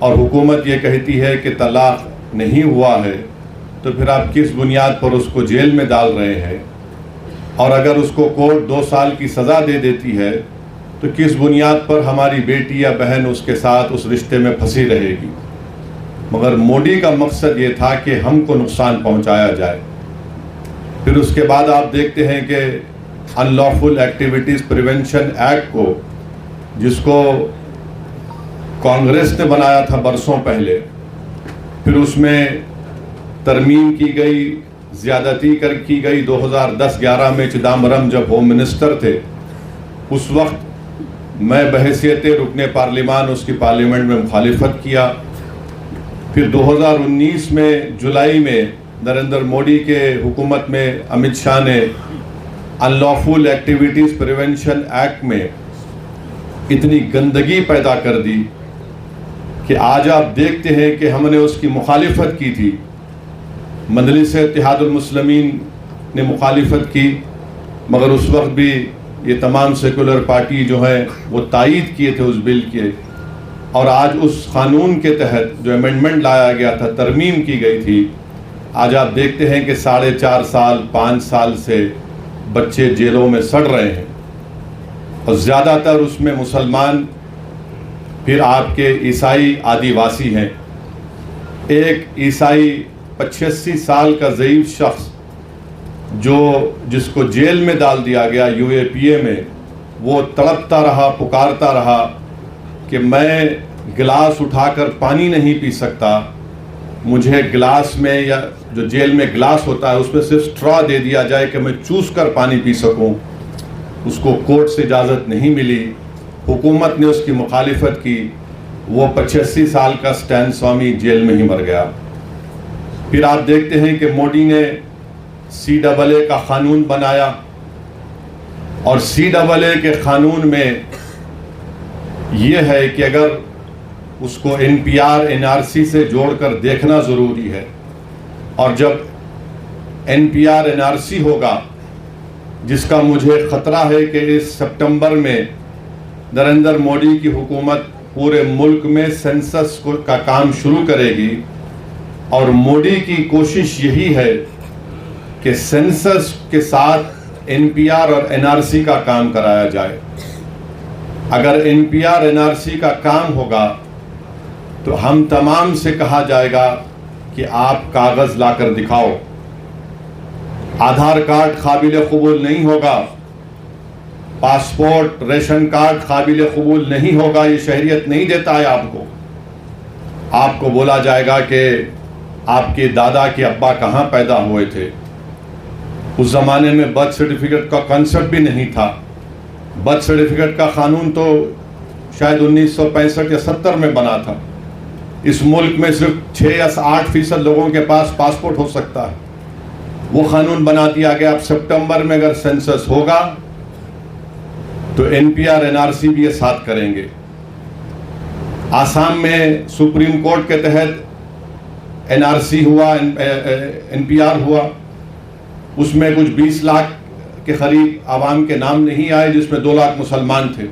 और हुकूमत ये कहती है कि तलाक़ नहीं हुआ है, तो फिर आप किस बुनियाद पर उसको जेल में डाल रहे हैं? और अगर उसको कोर्ट 2 साल की सज़ा दे देती है तो किस बुनियाद पर हमारी बेटी या बहन उसके साथ उस रिश्ते में फंसी रहेगी? मगर मोदी का मकसद ये था कि हमको नुकसान पहुंचाया जाए। फिर उसके बाद आप देखते हैं कि अनलॉफुल एक्टिविटीज़ प्रिवेंशन एक्ट को, जिसको कांग्रेस ने बनाया था बरसों पहले, फिर उसमें तरमीम की गई, ज़्यादती की गई। 2010-11 में चिदम्बरम जब होम मिनिस्टर थे, उस वक्त मैं बहैसियत रुकने पार्लिमान उसकी पार्लियामेंट में मुखालिफत किया। फिर 2019 में जुलाई में नरेंद्र मोदी के हुकूमत में अमित शाह ने अनलॉफुल एक्टिविटीज़ प्रिवेंशन एक्ट में इतनी गंदगी पैदा कर दी कि आज आप देखते हैं कि हमने उसकी मुखालिफत की थी। मजलिस इत्तेहादुल मुस्लिमीन ने मुखालिफत की, मगर उस वक्त भी ये तमाम सेकुलर पार्टी जो है वो तायीद किए थे उस बिल के। और आज उस क़ानून के तहत जो अमेंडमेंट लाया गया था, तरमीम की गई थी, आज आप देखते हैं कि 4.5 साल 5 साल से बच्चे जेलों में सड़ रहे हैं, और ज़्यादातर उसमें मुसलमान, फिर आपके ईसाई, आदिवासी हैं। एक ईसाई 85 साल का ज़ईफ़ शख्स जिसको जेल में डाल दिया गया UAPA में, वो तड़पता रहा, पुकारता रहा कि मैं गिलास उठाकर पानी नहीं पी सकता, मुझे गिलास में, या जो जेल में गिलास होता है उसमें सिर्फ स्ट्रॉ दे दिया जाए कि मैं चूस कर पानी पी सकूं। उसको कोर्ट से इजाज़त नहीं मिली, हुकूमत ने उसकी मुखालिफत की, वो 85 साल का स्टैन स्वामी जेल में ही मर गया। फिर आप देखते हैं कि मोदी ने CAA का क़ानून बनाया, और CAA के क़ानून में ये है कि अगर उसको NPR NRC से जोड़कर देखना ज़रूरी है, और जब NPR NRC होगा, जिसका मुझे ख़तरा है कि इस सितंबर में नरेंद्र मोदी की हुकूमत पूरे मुल्क में सेंसस का काम शुरू करेगी, और मोदी की कोशिश यही है कि सेंसस के साथ NPR और NRC का काम कराया जाए। अगर NPR NRC का काम होगा तो हम तमाम से कहा जाएगा कि आप कागज़ लाकर दिखाओ। आधार कार्ड काबिल कबूल नहीं होगा, पासपोर्ट, रेशन कार्ड काबिल कबूल नहीं होगा, ये शहरियत नहीं देता है आपको। आपको बोला जाएगा कि आपके दादा के अब्बा कहाँ पैदा हुए थे। उस ज़माने में बर्थ सर्टिफिकेट का कॉन्सेप्ट भी नहीं था। बर्थ सर्टिफिकेट का कानून तो शायद 1965 या 70 में बना था। इस मुल्क में सिर्फ 6 या 8% लोगों के पास पासपोर्ट हो सकता है। वो कानून बना दिया गया। अब सितंबर में अगर सेंसस होगा तो एनपीआर एनआरसी भी ये साथ करेंगे। आसाम में सुप्रीम कोर्ट के तहत एनआरसी हुआ, एनपीआर हुआ, उसमें कुछ 20 लाख के करीब आवाम के नाम नहीं आए, जिसमें 2 लाख मुसलमान थे।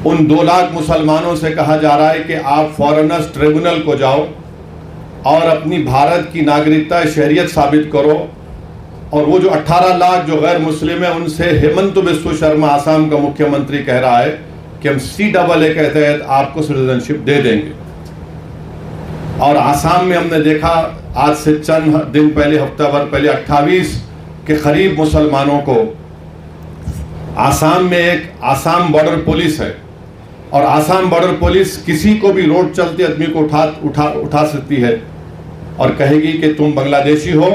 उन 2 लाख मुसलमानों से कहा जा रहा है कि आप फॉरेनर्स ट्रिब्यूनल को जाओ और अपनी भारत की नागरिकता शहरियत साबित करो, और वो जो 18 लाख जो गैर मुस्लिम है उनसे हेमंत बिस्व शर्मा आसाम का मुख्यमंत्री कह रहा है कि हम CAA के तहत आपको सिटीजनशिप दे देंगे। और आसाम में हमने देखा आज से चंद दिन पहले, हफ्ता भर पहले 28 के करीब मुसलमानों को, आसाम में एक आसाम बॉर्डर पुलिस है, और आसाम बॉर्डर पुलिस किसी को भी रोड चलते आदमी को उठा सकती है और कहेगी कि तुम बांग्लादेशी हो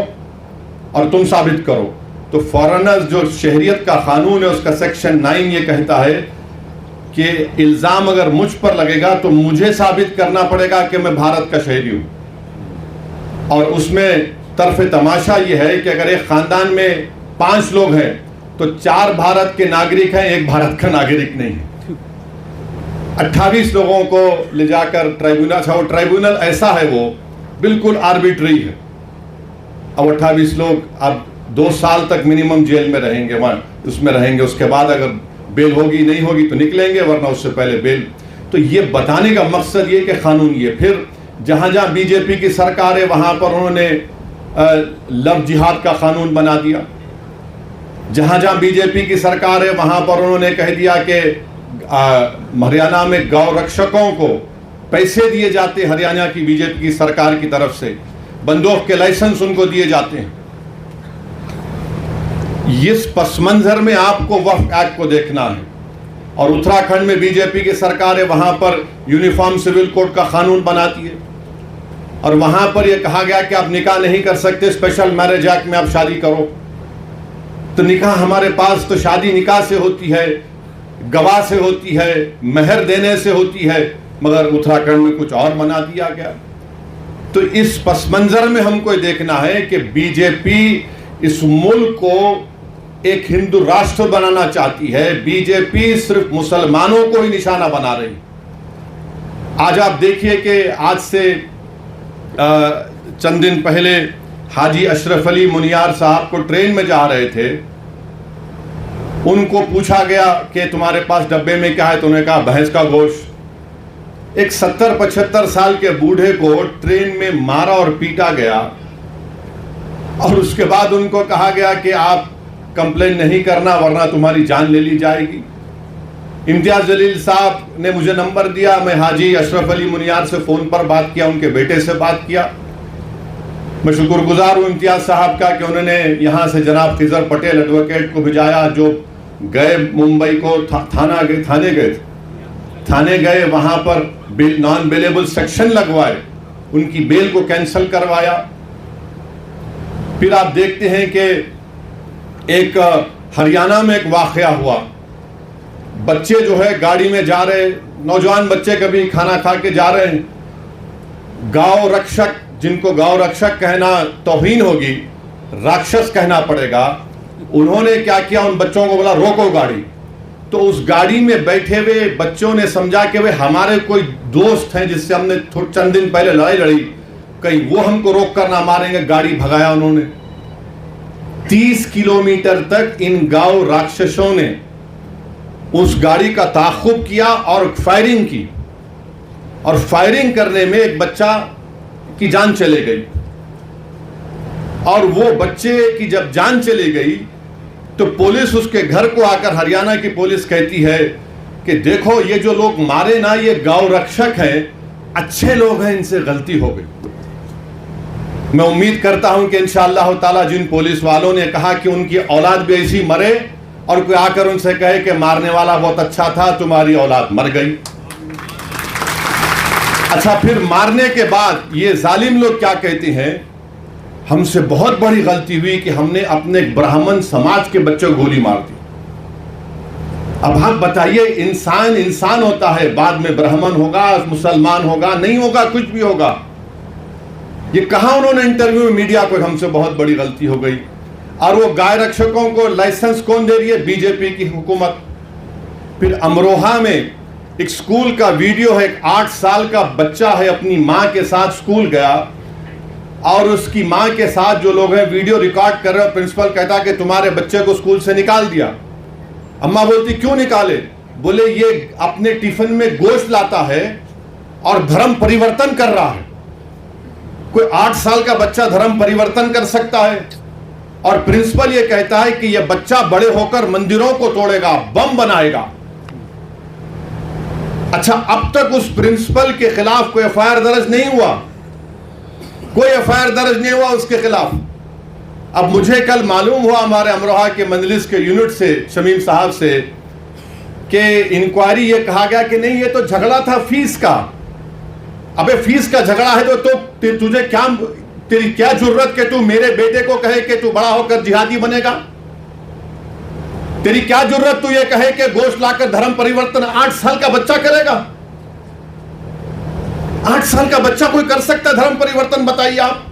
और तुम साबित करो। तो फॉरेनर्स जो शहरियत का कानून है उसका सेक्शन 9 ये कहता है कि इल्जाम अगर मुझ पर लगेगा तो मुझे साबित करना पड़ेगा कि मैं भारत का शहरी हूं। और उसमें तरफे तमाशा ये है कि अगर एक खानदान में 5 लोग हैं तो 4 भारत के नागरिक हैं, 1 भारत का नागरिक नहीं है। 28 लोगों को ले जाकर ट्राइब्यूनल, अच्छा वो ट्राइब्यूनल ऐसा है वो बिल्कुल आर्बिट्री है। अब 28 लोग अब 2 साल तक मिनिमम जेल में रहेंगे, वहाँ उसमें रहेंगे, उसके बाद अगर बेल होगी नहीं होगी तो निकलेंगे, वरना उससे पहले बेल। तो ये बताने का मकसद ये कि कानून ये, फिर जहाँ जहाँ बीजेपी की सरकार है वहाँ पर उन्होंने लव जिहाद का कानून बना दिया। जहाँ जहाँ बीजेपी की सरकार है वहाँ पर उन्होंने कह दिया कि हरियाणा में गौ रक्षकों को पैसे दिए जाते, हरियाणा की बीजेपी की सरकार की तरफ से बंदूक के लाइसेंस उनको दिए जाते हैं। इस पस मंजर में आपको वक्फ एक्ट को देखना है। और उत्तराखंड में बीजेपी की सरकार है, वहां पर यूनिफॉर्म सिविल कोड का कानून बनाती है, और वहां पर यह कहा गया कि आप निकाह नहीं कर सकते, स्पेशल मैरिज एक्ट में आप शादी करो। तो निकाह हमारे पास तो शादी निकाह से होती है, गवाह से होती है, मेहर देने से होती है, मगर उत्तराखंड में कुछ और बना दिया गया। तो इस पस मंजर में हमको ये देखना है कि बीजेपी इस मुल्क को एक हिंदू राष्ट्र बनाना चाहती है। बीजेपी सिर्फ मुसलमानों को ही निशाना बना रही। आज आप देखिए कि आज से चंद दिन पहले हाजी अशरफ अली मुनियार साहब को ट्रेन में जा रहे थे, उनको पूछा गया कि तुम्हारे पास डब्बे में क्या है, तो उन्होंने कहा भैंस का गोश्त। एक 70-75 साल के बूढ़े को ट्रेन में मारा और पीटा गया, और उसके बाद उनको कहा गया कि आप कंप्लेन नहीं करना वरना तुम्हारी जान ले ली जाएगी। इम्तियाज जलील साहब ने मुझे नंबर दिया, मैं हाजी अशरफ अली मुनियार से फोन पर बात किया, उनके बेटे से बात किया। मैं शुक्रगुजार हूँ इम्तियाज साहब का कि उन्होंने यहाँ से जनाब खिजर पटेल एडवोकेट को भिजाया, जो गए मुंबई को थाने गए, वहाँ पर नॉन बेलेबल सेक्शन लगवाए, उनकी बेल को कैंसिल करवाया। फिर आप देखते हैं कि एक हरियाणा में एक वाकया हुआ, बच्चे जो है गाड़ी में जा रहे, नौजवान बच्चे कभी खाना खा के जा रहे हैं, गांव रक्षक, जिनको गांव रक्षक कहना तौहीन होगी, राक्षस कहना पड़ेगा, उन्होंने क्या किया, उन बच्चों को बोला रोको गाड़ी। तो उस गाड़ी में बैठे हुए बच्चों ने समझा कि वे हमारे कोई दोस्त हैं जिससे हमने चंद दिन पहले लड़ाई लड़ी, कहीं वो हमको रोक कर ना मारेंगे, गाड़ी भगाया उन्होंने। 30 किलोमीटर तक इन गांव राक्षसों ने उस गाड़ी का ताक़ुब किया और फायरिंग की, और फायरिंग करने में एक बच्चा की जान चली गई। और वो बच्चे की जब जान चली गई तो पुलिस उसके घर को आकर, हरियाणा की पुलिस कहती है कि देखो ये जो लोग मारे ना, ये गांव रक्षक हैं, अच्छे लोग हैं, इनसे गलती हो गई। मैं उम्मीद करता हूं कि इंशाअल्लाह ताला जिन पुलिस वालों ने कहा कि उनकी औलाद भी ऐसी मरे, और कोई आकर उनसे कहे कि मारने वाला बहुत अच्छा था, तुम्हारी औलाद मर गई। अच्छा, फिर मारने के बाद ये जालिम लोग क्या कहते हैं, हमसे बहुत बड़ी गलती हुई कि हमने अपने ब्राह्मण समाज के बच्चों को गोली मार दी। अब आप बताइए, इंसान इंसान होता है, बाद में ब्राह्मण होगा, मुसलमान होगा, नहीं होगा, कुछ भी होगा, ये कहा उन्होंने इंटरव्यू में मीडिया को, हमसे बहुत बड़ी गलती हो गई। और वो गाय रक्षकों को लाइसेंस कौन दे रही है? बीजेपी की हुकूमत। फिर अमरोहा में एक स्कूल का वीडियो है, एक 8 साल का बच्चा है, अपनी माँ के साथ स्कूल गया और उसकी माँ के साथ जो लोग हैं वीडियो रिकॉर्ड कर रहे हैं। प्रिंसिपल कहता कि तुम्हारे बच्चे को स्कूल से निकाल दिया। अम्मा बोलती क्यों निकाले? बोले ये अपने टिफिन में गोश्त लाता है और धर्म परिवर्तन कर रहा है। कोई 8 साल का बच्चा धर्म परिवर्तन कर सकता है? और प्रिंसिपल ये कहता है कि यह बच्चा बड़े होकर मंदिरों को तोड़ेगा, बम बनाएगा। अच्छा, अब तक उस प्रिंसिपल के खिलाफ कोई एफआईआर दर्ज नहीं हुआ, कोई एफआईआर दर्ज नहीं हुआ उसके खिलाफ। अब मुझे कल मालूम हुआ हमारे अमरोहा के मंजलिस के यूनिट से, शमीम साहब से, कि इंक्वायरी ये कहा गया कि नहीं ये तो झगड़ा था फीस का। अबे फीस का झगड़ा है तो तुझे क्या, तेरी क्या जरूरत कि तू मेरे बेटे को कहे कि तू बड़ा होकर जिहादी बनेगा? तेरी क्या जरूरत तू ये कहे कि गोश्त लाकर धर्म परिवर्तन 8 साल का बच्चा करेगा? 8 साल का बच्चा कोई कर सकता है धर्म परिवर्तन? बताइए आप।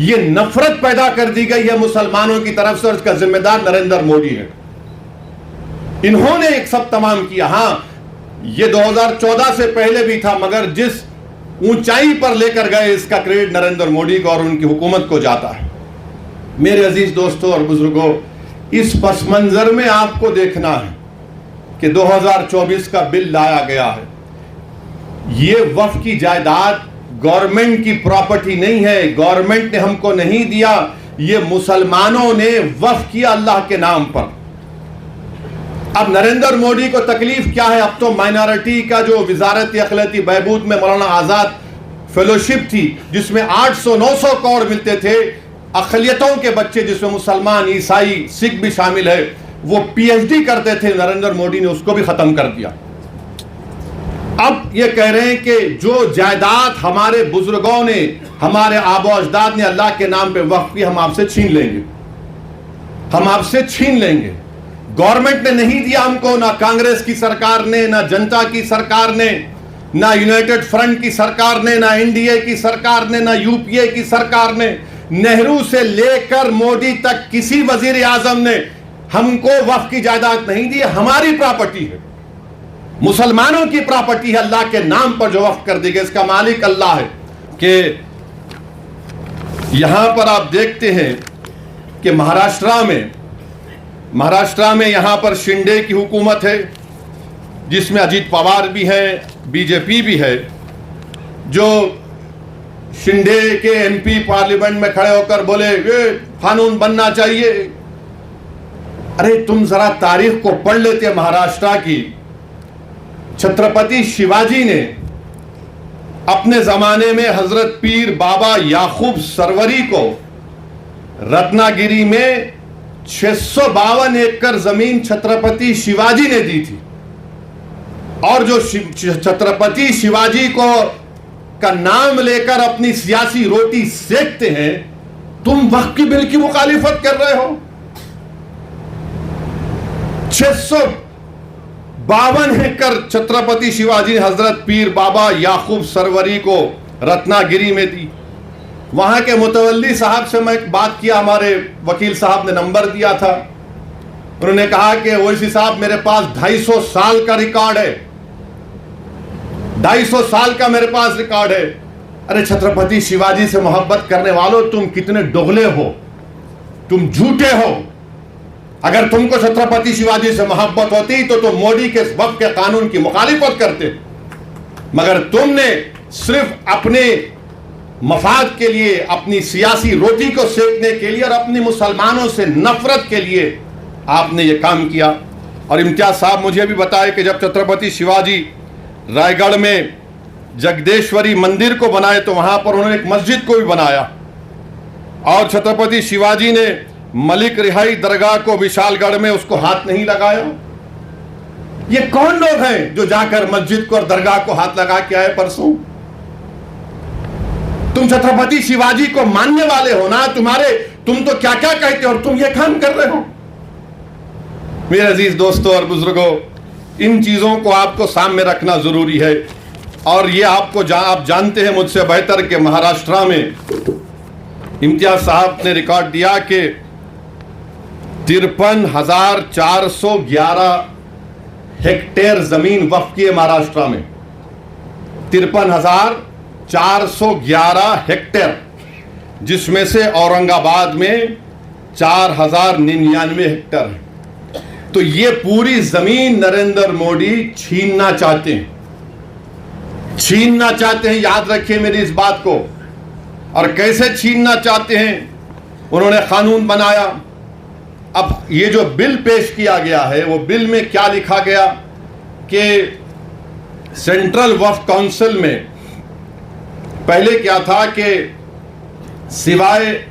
ये नफरत पैदा कर दी गई है मुसलमानों की तरफ से और इसका जिम्मेदार नरेंद्र मोदी है। इन्होंने एक सब तमाम किया। हां, ये 2014 से पहले भी था, मगर जिस ऊंचाई पर लेकर गए इसका क्रेडिट नरेंद्र मोदी को और उनकी हुकूमत को जाता है। मेरे अजीज दोस्तों और बुजुर्गों, इस पस मंजर में आपको देखना है कि 2024 का बिल लाया गया है। ये वक्फ की जायदाद गवर्नमेंट की प्रॉपर्टी नहीं है, गवर्नमेंट ने हमको नहीं दिया, ये मुसलमानों ने वक्फ किया अल्लाह के नाम पर। अब नरेंद्र मोदी को तकलीफ क्या है? अब तो माइनॉरिटी का जो वजारत अखिलती बहबूद में मौलाना आजाद फेलोशिप थी, जिसमें 800-900 करोड़ मिलते थे, अखिलियतों के बच्चे जिसमें मुसलमान, ईसाई, सिख भी शामिल है, वो पीएचडी करते थे। नरेंद्र मोदी ने उसको भी खत्म कर दिया। अब ये कह रहे हैं कि जो जायदाद हमारे बुजुर्गों ने, हमारे आबो अजदाद ने अल्लाह के नाम पे वक्फ की, हम आपसे छीन लेंगे, हम आपसे छीन लेंगे। गवर्नमेंट ने नहीं दिया हमको, ना कांग्रेस की सरकार ने, ना जनता की सरकार ने, ना यूनाइटेड फ्रंट की सरकार ने, ना एनडीए की सरकार ने, ना यूपीए की सरकार ने, नेहरू से लेकर मोदी तक किसी वजीर आजम ने हमको वक्फ की जायदाद नहीं दी। हमारी प्रॉपर्टी है, मुसलमानों की प्रॉपर्टी है, अल्लाह के नाम पर जो वक्फ कर दी गई, इसका मालिक अल्लाह है। कि यहां पर आप देखते हैं कि महाराष्ट्र में यहां पर शिंदे की हुकूमत है, जिसमें अजीत पवार भी है, बीजेपी भी है। जो शिंदे के एमपी पार्लियामेंट में खड़े होकर बोले ये कानून बनना चाहिए। अरे तुम जरा तारीख को पढ़ लेते हैं महाराष्ट्र की। छत्रपति शिवाजी ने अपने जमाने में हजरत पीर बाबा याकूब सरवरी को रत्नागिरी में 652 एकड़ जमीन छत्रपति शिवाजी ने दी थी। और जो छत्रपति शिवाजी को का नाम लेकर अपनी सियासी रोटी सेकते हैं, तुम वक्फ की बिल की मुखालिफत कर रहे हो। 652 एकड़ छत्रपति शिवाजी ने हजरत पीर बाबा याकूब सरवरी को रत्नागिरी में दी। वहां के मुतवल्ली साहब से मैं एक बात किया, हमारे वकील साहब ने नंबर दिया था। उन्होंने कहा कि ओवैसी साहब मेरे पास 250 साल का रिकॉर्ड है, 250 साल का मेरे पास रिकॉर्ड है। अरे छत्रपति शिवाजी से मोहब्बत करने वालों, तुम कितने दोगले हो, तुम झूठे हो। अगर तुमको छत्रपति शिवाजी से मोहब्बत होती तो तुम मोदी के वक्फ के कानून की मुखालिफत करते, मगर तुमने सिर्फ अपने मफाद के लिए, अपनी सियासी रोटी को सेकने के लिए और अपनी मुसलमानों से नफरत के लिए आपने ये काम किया। और इम्तियाज साहब मुझे भी बताए कि जब छत्रपति शिवाजी रायगढ़ में जगदेश्वरी मंदिर को बनाए तो वहां पर उन्होंने एक मस्जिद को भी बनाया। और छत्रपति शिवाजी ने मलिक रिहाई दरगाह को विशालगढ़ में उसको हाथ नहीं लगाया। ये कौन लोग हैं जो जाकर मस्जिद को और दरगाह को हाथ लगा के आए परसों? तुम छत्रपति शिवाजी को मानने वाले हो ना, तुम तो क्या क्या कहते हो और तुम ये काम कर रहे हो। मेरे अजीज दोस्तों और बुजुर्गों, इन चीजों को आपको सामने रखना जरूरी है और ये आप जानते हैं मुझसे बेहतर कि महाराष्ट्र में इम्तियाज साहब ने रिकॉर्ड दिया कि 53,411 हेक्टेयर जमीन वक्फ की है महाराष्ट्र में। 53,411 हेक्टेयर, जिसमें से औरंगाबाद में 4,099 हेक्टेयर है। तो ये पूरी जमीन नरेंद्र मोदी छीनना चाहते हैं, याद रखिए मेरी इस बात को। और कैसे छीनना चाहते हैं? उन्होंने कानून बनाया। अब ये जो बिल पेश किया गया है, वो बिल में क्या लिखा गया कि सेंट्रल वक्फ काउंसिल में पहले क्या था कि सिवाय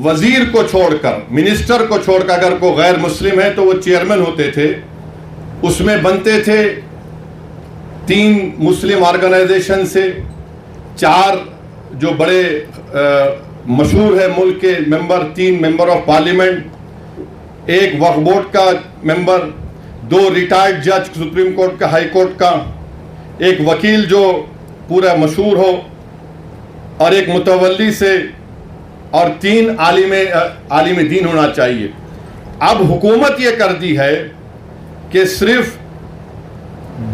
वजीर को छोड़कर, मिनिस्टर को छोड़कर, अगर कोई गैर मुस्लिम है तो वो चेयरमैन होते थे। उसमें बनते थे 3 मुस्लिम ऑर्गेनाइजेशन से, 4 जो बड़े मशहूर है मुल्क के member, 3 member of parliament, 1 Waqf board का मेंबर, 2 रिटायर्ड जज सुप्रीम कोर्ट का, हाई कोर्ट का, 1 वकील जो पूरा मशहूर हो, और 1 मुतवल्ली से, और 3 आलिम दीन होना चाहिए। अब हुकूमत ये कर दी है कि सिर्फ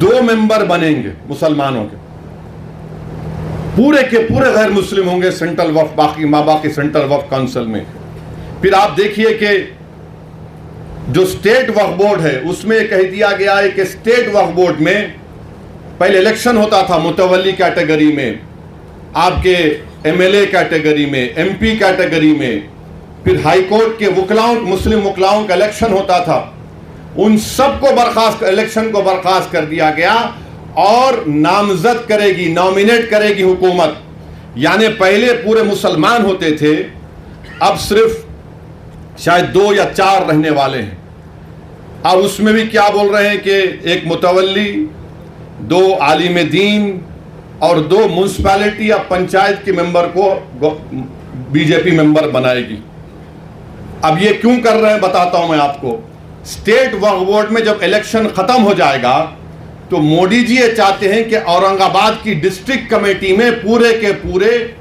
2 मेंबर बनेंगे मुसलमानों के, पूरे के पूरे गैर मुस्लिम होंगे सेंट्रल वक्फ, बाकी सेंट्रल वक्फ काउंसिल में। फिर आप देखिए कि जो स्टेट वक्फ बोर्ड है उसमें कह दिया गया है कि स्टेट वक्फ बोर्ड में पहले इलेक्शन होता था मुतवल्ली कैटेगरी में, आपके एमएलए कैटेगरी में, एमपी कैटेगरी में, फिर हाई कोर्ट के वकलाओं, मुस्लिम वकलाओं का इलेक्शन होता था। उन सबको इलेक्शन को बर्खास्त कर दिया गया और नामजद करेगी, नॉमिनेट करेगी हुकूमत। यानी पहले पूरे मुसलमान होते थे, अब सिर्फ शायद 2 या 4 रहने वाले हैं। अब उसमें भी क्या बोल रहे हैं कि 1 मुतवल्ली, 2 आलिम दीन और 2 म्यूनसिपैलिटी या पंचायत के मेंबर को बीजेपी मेंबर बनाएगी। अब ये क्यों कर रहे हैं बताता हूं मैं आपको। स्टेट वक्फ बोर्ड में जब इलेक्शन खत्म हो जाएगा तो मोदी जी ये चाहते हैं कि औरंगाबाद की डिस्ट्रिक्ट कमेटी में पूरे के पूरे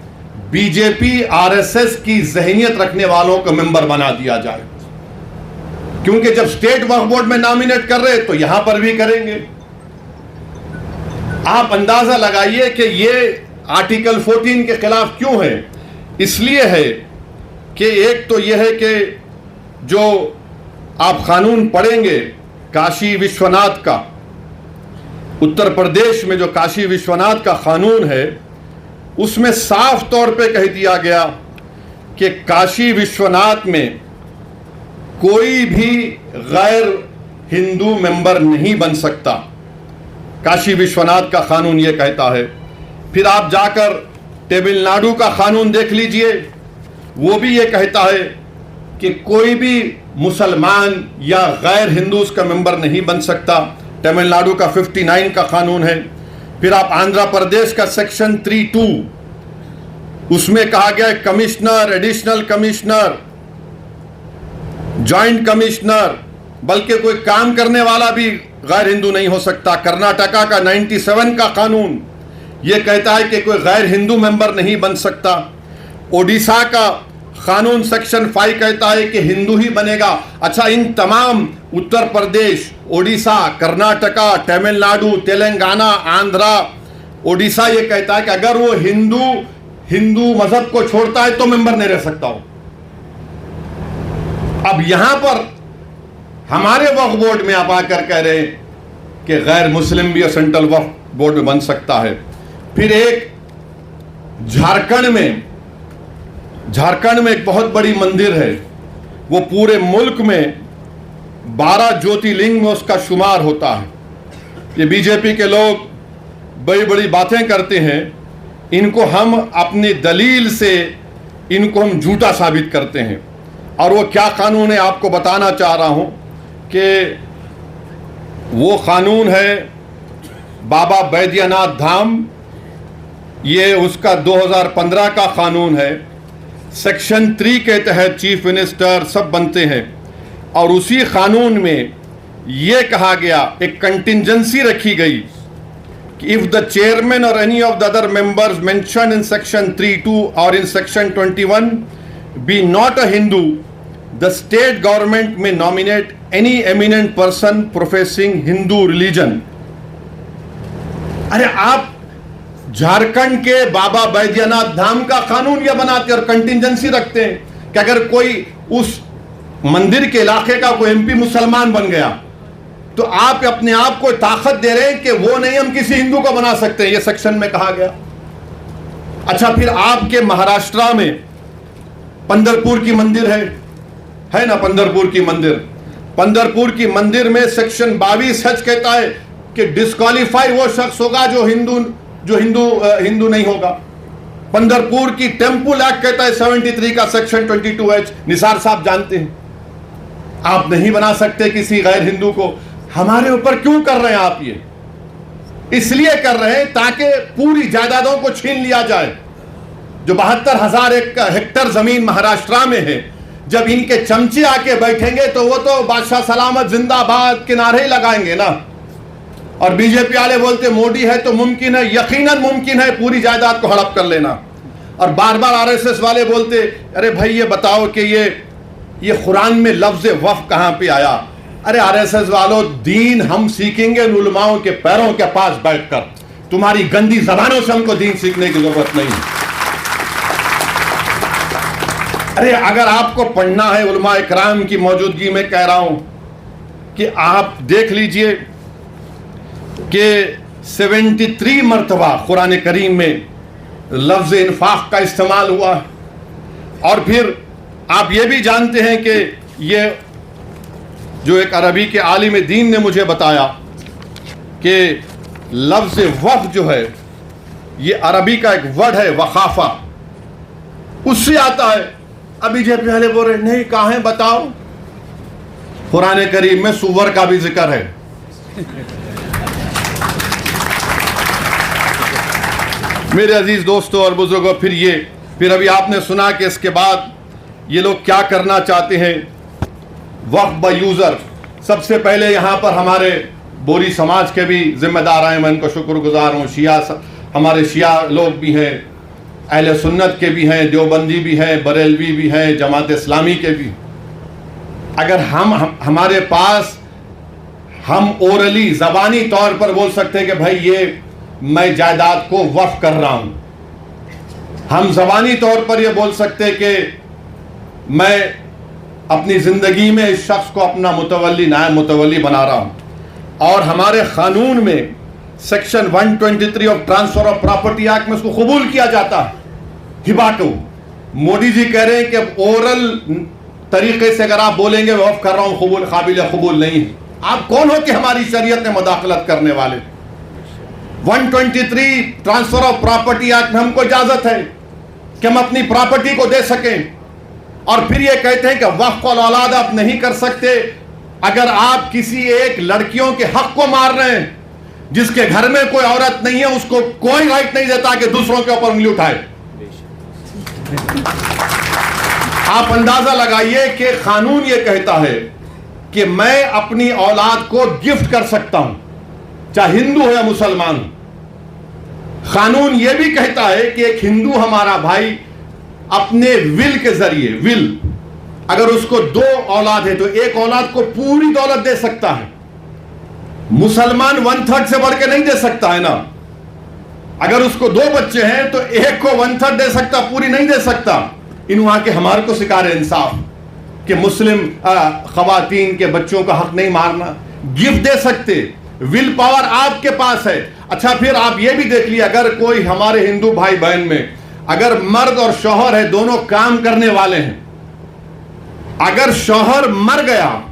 बीजेपी आरएसएस की जहनियत रखने वालों को मेंबर बना दिया जाए, क्योंकि जब स्टेट वक्फ बोर्ड में नॉमिनेट कर रहे तो यहां पर भी करेंगे। आप अंदाजा लगाइए कि ये आर्टिकल 14 के खिलाफ क्यों है। इसलिए है कि एक तो यह है कि जो आप कानून पढ़ेंगे काशी विश्वनाथ का, उत्तर प्रदेश में जो काशी विश्वनाथ का कानून है, उसमें साफ तौर पे कह दिया गया कि काशी विश्वनाथ में कोई भी गैर हिंदू मेंबर नहीं बन सकता। काशी विश्वनाथ का कानून ये कहता है। फिर आप जाकर तमिलनाडु का कानून देख लीजिए, वो भी ये कहता है कि कोई भी मुसलमान या गैर हिंदू उसका मेंबर नहीं बन सकता। तमिलनाडु का 59 का कानून है। फिर आप आंध्र प्रदेश का सेक्शन 3(2), उसमें कहा गया है commissioner, additional commissioner, joint commissioner, बल्कि कोई काम करने वाला भी गैर हिंदू नहीं हो सकता। कर्नाटका का 97 का कानून यह कहता है कि कोई गैर हिंदू मेंबर नहीं बन सकता। ओडिशा का कानून सेक्शन 5 कहता है कि हिंदू ही बनेगा। अच्छा, इन तमाम उत्तर प्रदेश, ओडिशा, कर्नाटका, तमिलनाडु, तेलंगाना, आंध्रा, ओडिशा ये कहता है कि अगर वो हिंदू मजहब को छोड़ता है तो मेंबर नहीं रह सकता हो। अब यहां पर हमारे वक्फ बोर्ड में आप आकर कह रहे हैं कि गैर मुस्लिम भी सेंट्रल वक्फ बोर्ड में बन सकता है। फिर एक झारखंड में एक बहुत बड़ी मंदिर है, वो पूरे मुल्क में 12 ज्योतिर्लिंग में उसका शुमार होता है। ये बीजेपी के लोग बड़ी बड़ी बातें करते हैं, इनको हम अपनी दलील से इनको हम झूठा साबित करते हैं। और वो क्या कानून है आपको बताना चाह रहा हूं कि वो कानून है बाबा बैद्यनाथ धाम। ये उसका 2015 का कानून है। सेक्शन 3 के तहत चीफ मिनिस्टर सब बनते हैं। और उसी कानून में ये कहा गया, एक कंटिजेंसी रखी गई if the chairman or any of the other members mentioned in section 3(2) or in section 21 be not a Hindu, the state government may nominate any eminent person professing Hindu religion. अरे आप झारखंड के बाबा बैद्यनाथ धाम का कानून यह बनाते और कंटिजेंसी रखते हैं कि अगर कोई उस मंदिर के इलाके का कोई एमपी मुसलमान बन गया तो आप अपने आप को ताकत दे रहे हैं कि वो नहीं, हम किसी हिंदू को बना सकते हैं, ये सेक्शन में कहा गया। अच्छा, फिर आपके महाराष्ट्र में पंढरपुर की मंदिर है ना, पंढरपुर की मंदिर में सेक्शन 22 सच कहता है कि डिस्क्वालीफाई वो शख्स होगा जो हिंदू नहीं होगा। पंढरपुर की टेम्पल एक्ट कहता है 73 का सेक्शन 22H, निसार साहब जानते हैं। आप नहीं बना सकते किसी गैर हिंदू को। हमारे ऊपर क्यों कर रहे हैं आप ये? इसलिए कर रहे हैं ताकि पूरी जायदादों को छीन लिया जाए। जो 72,000 हेक्टेयर जमीन महाराष्ट्र में है, जब इनके चमचे आके बैठेंगे तो वो तो बादशाह सलामत जिंदाबाद के नारे ही लगाएंगे ना। और बीजेपी वाले बोलते मोदी है तो मुमकिन है, यकीनन मुमकिन है पूरी जायदाद को हड़प कर लेना। और बार बार आरएसएस वाले बोलते अरे भाई ये बताओ कि ये कुरान में लफ्ज वफ कहां पे आया? अरे आरएसएस वालों, दीन हम सीखेंगे उलमाओं के पैरों के पास बैठकर, तुम्हारी गंदी जबानों से हमको दीन सीखने की जरूरत नहीं। अरे अगर आपको पढ़ना है उलमा इकराम की मौजूदगी में, कह रहा हूं कि आप देख लीजिए कि 73 मरतबा कुरान करीम में लफ्ज इन्फाक का इस्तेमाल हुआ। और फिर आप ये भी जानते हैं कि ये जो एक अरबी के आलिम दीन ने मुझे बताया कि लफ्ज वफ जो है ये अरबी का एक वर्ड है, वखाफा, उससे आता है। अभी बीजेपी वाले बोल रहे नहीं, कहां है बताओ? कुरान करीम में सुवर का भी जिक्र है। मेरे अजीज दोस्तों और बुजुर्गों, फिर अभी आपने सुना कि इसके बाद ये लोग क्या करना चाहते हैं। वक्फ बाय यूजर, सबसे पहले यहाँ पर हमारे बोरी समाज के भी जिम्मेदार हैं, मैं उनको शुक्रगुजार हूँ। हमारे शिया लोग भी हैं, अहले सुन्नत के भी हैं, देवबंदी भी हैं, बरेलवी भी हैं, जमात इस्लामी के भी। अगर हमारे पास हम ओरली ज़बानी तौर पर बोल सकते हैं कि भाई ये मैं जायदाद को वक्फ कर रहा हूं, हम ज़बानी तौर पर यह बोल सकते हैं कि मैं अपनी ज़िंदगी में इस शख्स को अपना मुतवल्ली, नायब मुतवल्ली बना रहा हूं। और हमारे कानून में section 123 of transfer of property act में उसको कबूल किया जाता है, हिबा को। मोदी जी कह रहे हैं कि ओरल तरीके से अगर आप बोलेंगे वक्फ कर रहा हूं, कबूल, काबिल कबूल नहीं है। आप कौन हो कि हमारी शरीयत में मदाखलत करने वाले? 123 ट्रांसफर ऑफ प्रॉपर्टी एक्ट में हमको इजाजत है कि हम अपनी प्रॉपर्टी को दे सकें। और फिर ये कहते हैं कि वक्फ और औलाद आप नहीं कर सकते अगर आप किसी एक लड़कियों के हक को मार रहे हैं, जिसके घर में कोई औरत नहीं है, उसको कोई राइट नहीं देता कि दूसरों के ऊपर उंगली उठाए। आप अंदाजा लगाइए कि कानून ये कहता है कि मैं अपनी औलाद को गिफ्ट कर सकता हूं, चाहे हिंदू हो या मुसलमान हो। कानून यह भी कहता है कि एक हिंदू हमारा भाई अपने विल के जरिए, अगर उसको 2 औलाद है तो एक औलाद को पूरी दौलत दे सकता है। मुसलमान 1/3 से बढ़ के नहीं दे सकता है ना। अगर उसको 2 बच्चे हैं तो एक को 1/3 दे सकता, पूरी नहीं दे सकता। इन वहां के हमारे को सिखाए इंसाफ कि मुस्लिम खवातीन के बच्चों का हक नहीं मारना, गिफ्ट दे सकते, विल पावर आपके पास है। अच्छा, फिर आप ये भी देख लिए, अगर कोई हमारे हिंदू भाई बहन में अगर मर्द और शौहर है, दोनों काम करने वाले हैं, अगर शौहर मर गया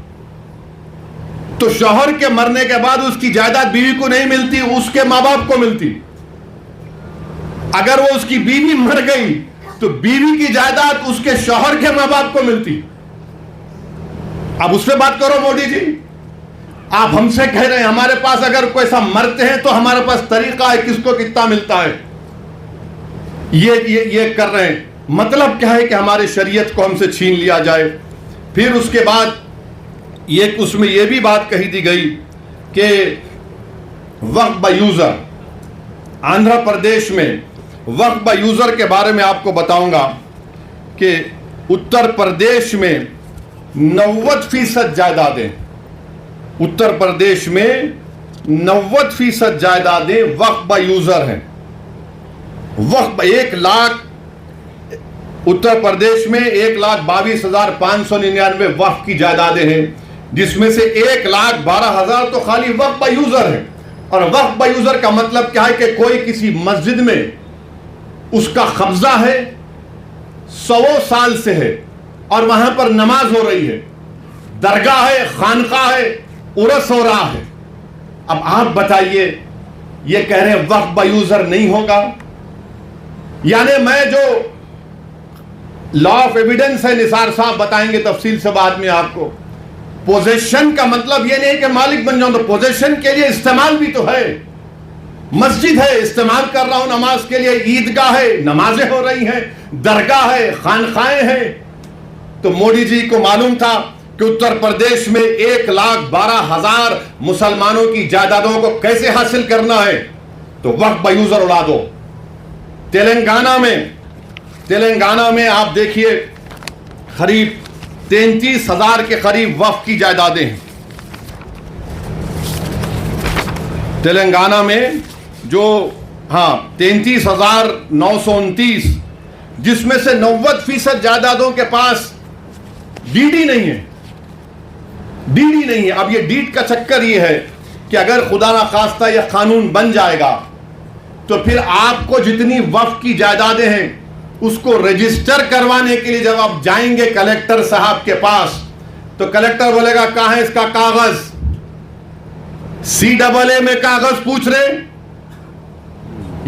तो शौहर के मरने के बाद उसकी जायदाद बीवी को नहीं मिलती, उसके मां बाप को मिलती। अगर वो उसकी बीवी मर गई तो बीवी की जायदाद उसके शौहर के मां बाप को मिलती। अब उस पर बात करो मोदी जी। आप हमसे कह रहे हैं हमारे पास अगर कोई ऐसा मरते हैं तो हमारे पास तरीका है किसको कितना मिलता है। ये कर रहे हैं। मतलब क्या है कि हमारे शरीयत को हमसे छीन लिया जाए। फिर उसके बाद उसमें यह भी बात कही दी गई कि वक्फ बाय यूजर, आंध्र प्रदेश में वक्फ यूज़र के बारे में आपको बताऊंगा कि उत्तर प्रदेश में 90% जायदादें, उत्तर प्रदेश में 90% जायदादें वक्फ यूज़र हैं। वक्फ 1 लाख, उत्तर प्रदेश में 1,22,599 वक्फ की जायदादें हैं, जिसमें से 1,12,000 तो खाली वक्फ यूज़र हैं। और वक्फ यूज़र का मतलब क्या है कि कोई किसी मस्जिद में उसका कब्जा है, 100 साल से है और वहां पर नमाज हो रही है, दरगाह है, खानका है, उर्स हो रहा है। अब आप बताइए, ये कह रहे हैं वक्फ यूज़र नहीं होगा। यानी मैं जो लॉ ऑफ एविडेंस है, निसार साहब बताएंगे तफसील से बाद में आपको। पोजेशन का मतलब यह नहीं कि मालिक बन जाऊं, तो पोजेशन के लिए इस्तेमाल भी तो है। मस्जिद है, इस्तेमाल कर रहा हूं नमाज के लिए, ईदगाह है, नमाजें हो रही हैं, दरगाह है, खानखाएं हैं। तो मोदी जी को मालूम था कि उत्तर प्रदेश में 1,12,000 मुसलमानों की जायदादों को कैसे हासिल करना है, तो वक्फ यूज़र उड़ा दो। तेलंगाना में आप देखिए करीब 33,000 के करीब वक्फ की जायदादें हैं। तेलंगाना में जो 33,929, जिसमें से 90% जायदादों के पास डीडी नहीं है। डीडी नहीं है। अब ये डीड का चक्कर ये है कि अगर खुदा ना खास्ता यह कानून बन जाएगा तो फिर आपको जितनी वक्फ की जायदादें हैं उसको रजिस्टर करवाने के लिए जब आप जाएंगे कलेक्टर साहब के पास, तो कलेक्टर बोलेगा कहां है इसका कागज। CAA में कागज पूछ रहे,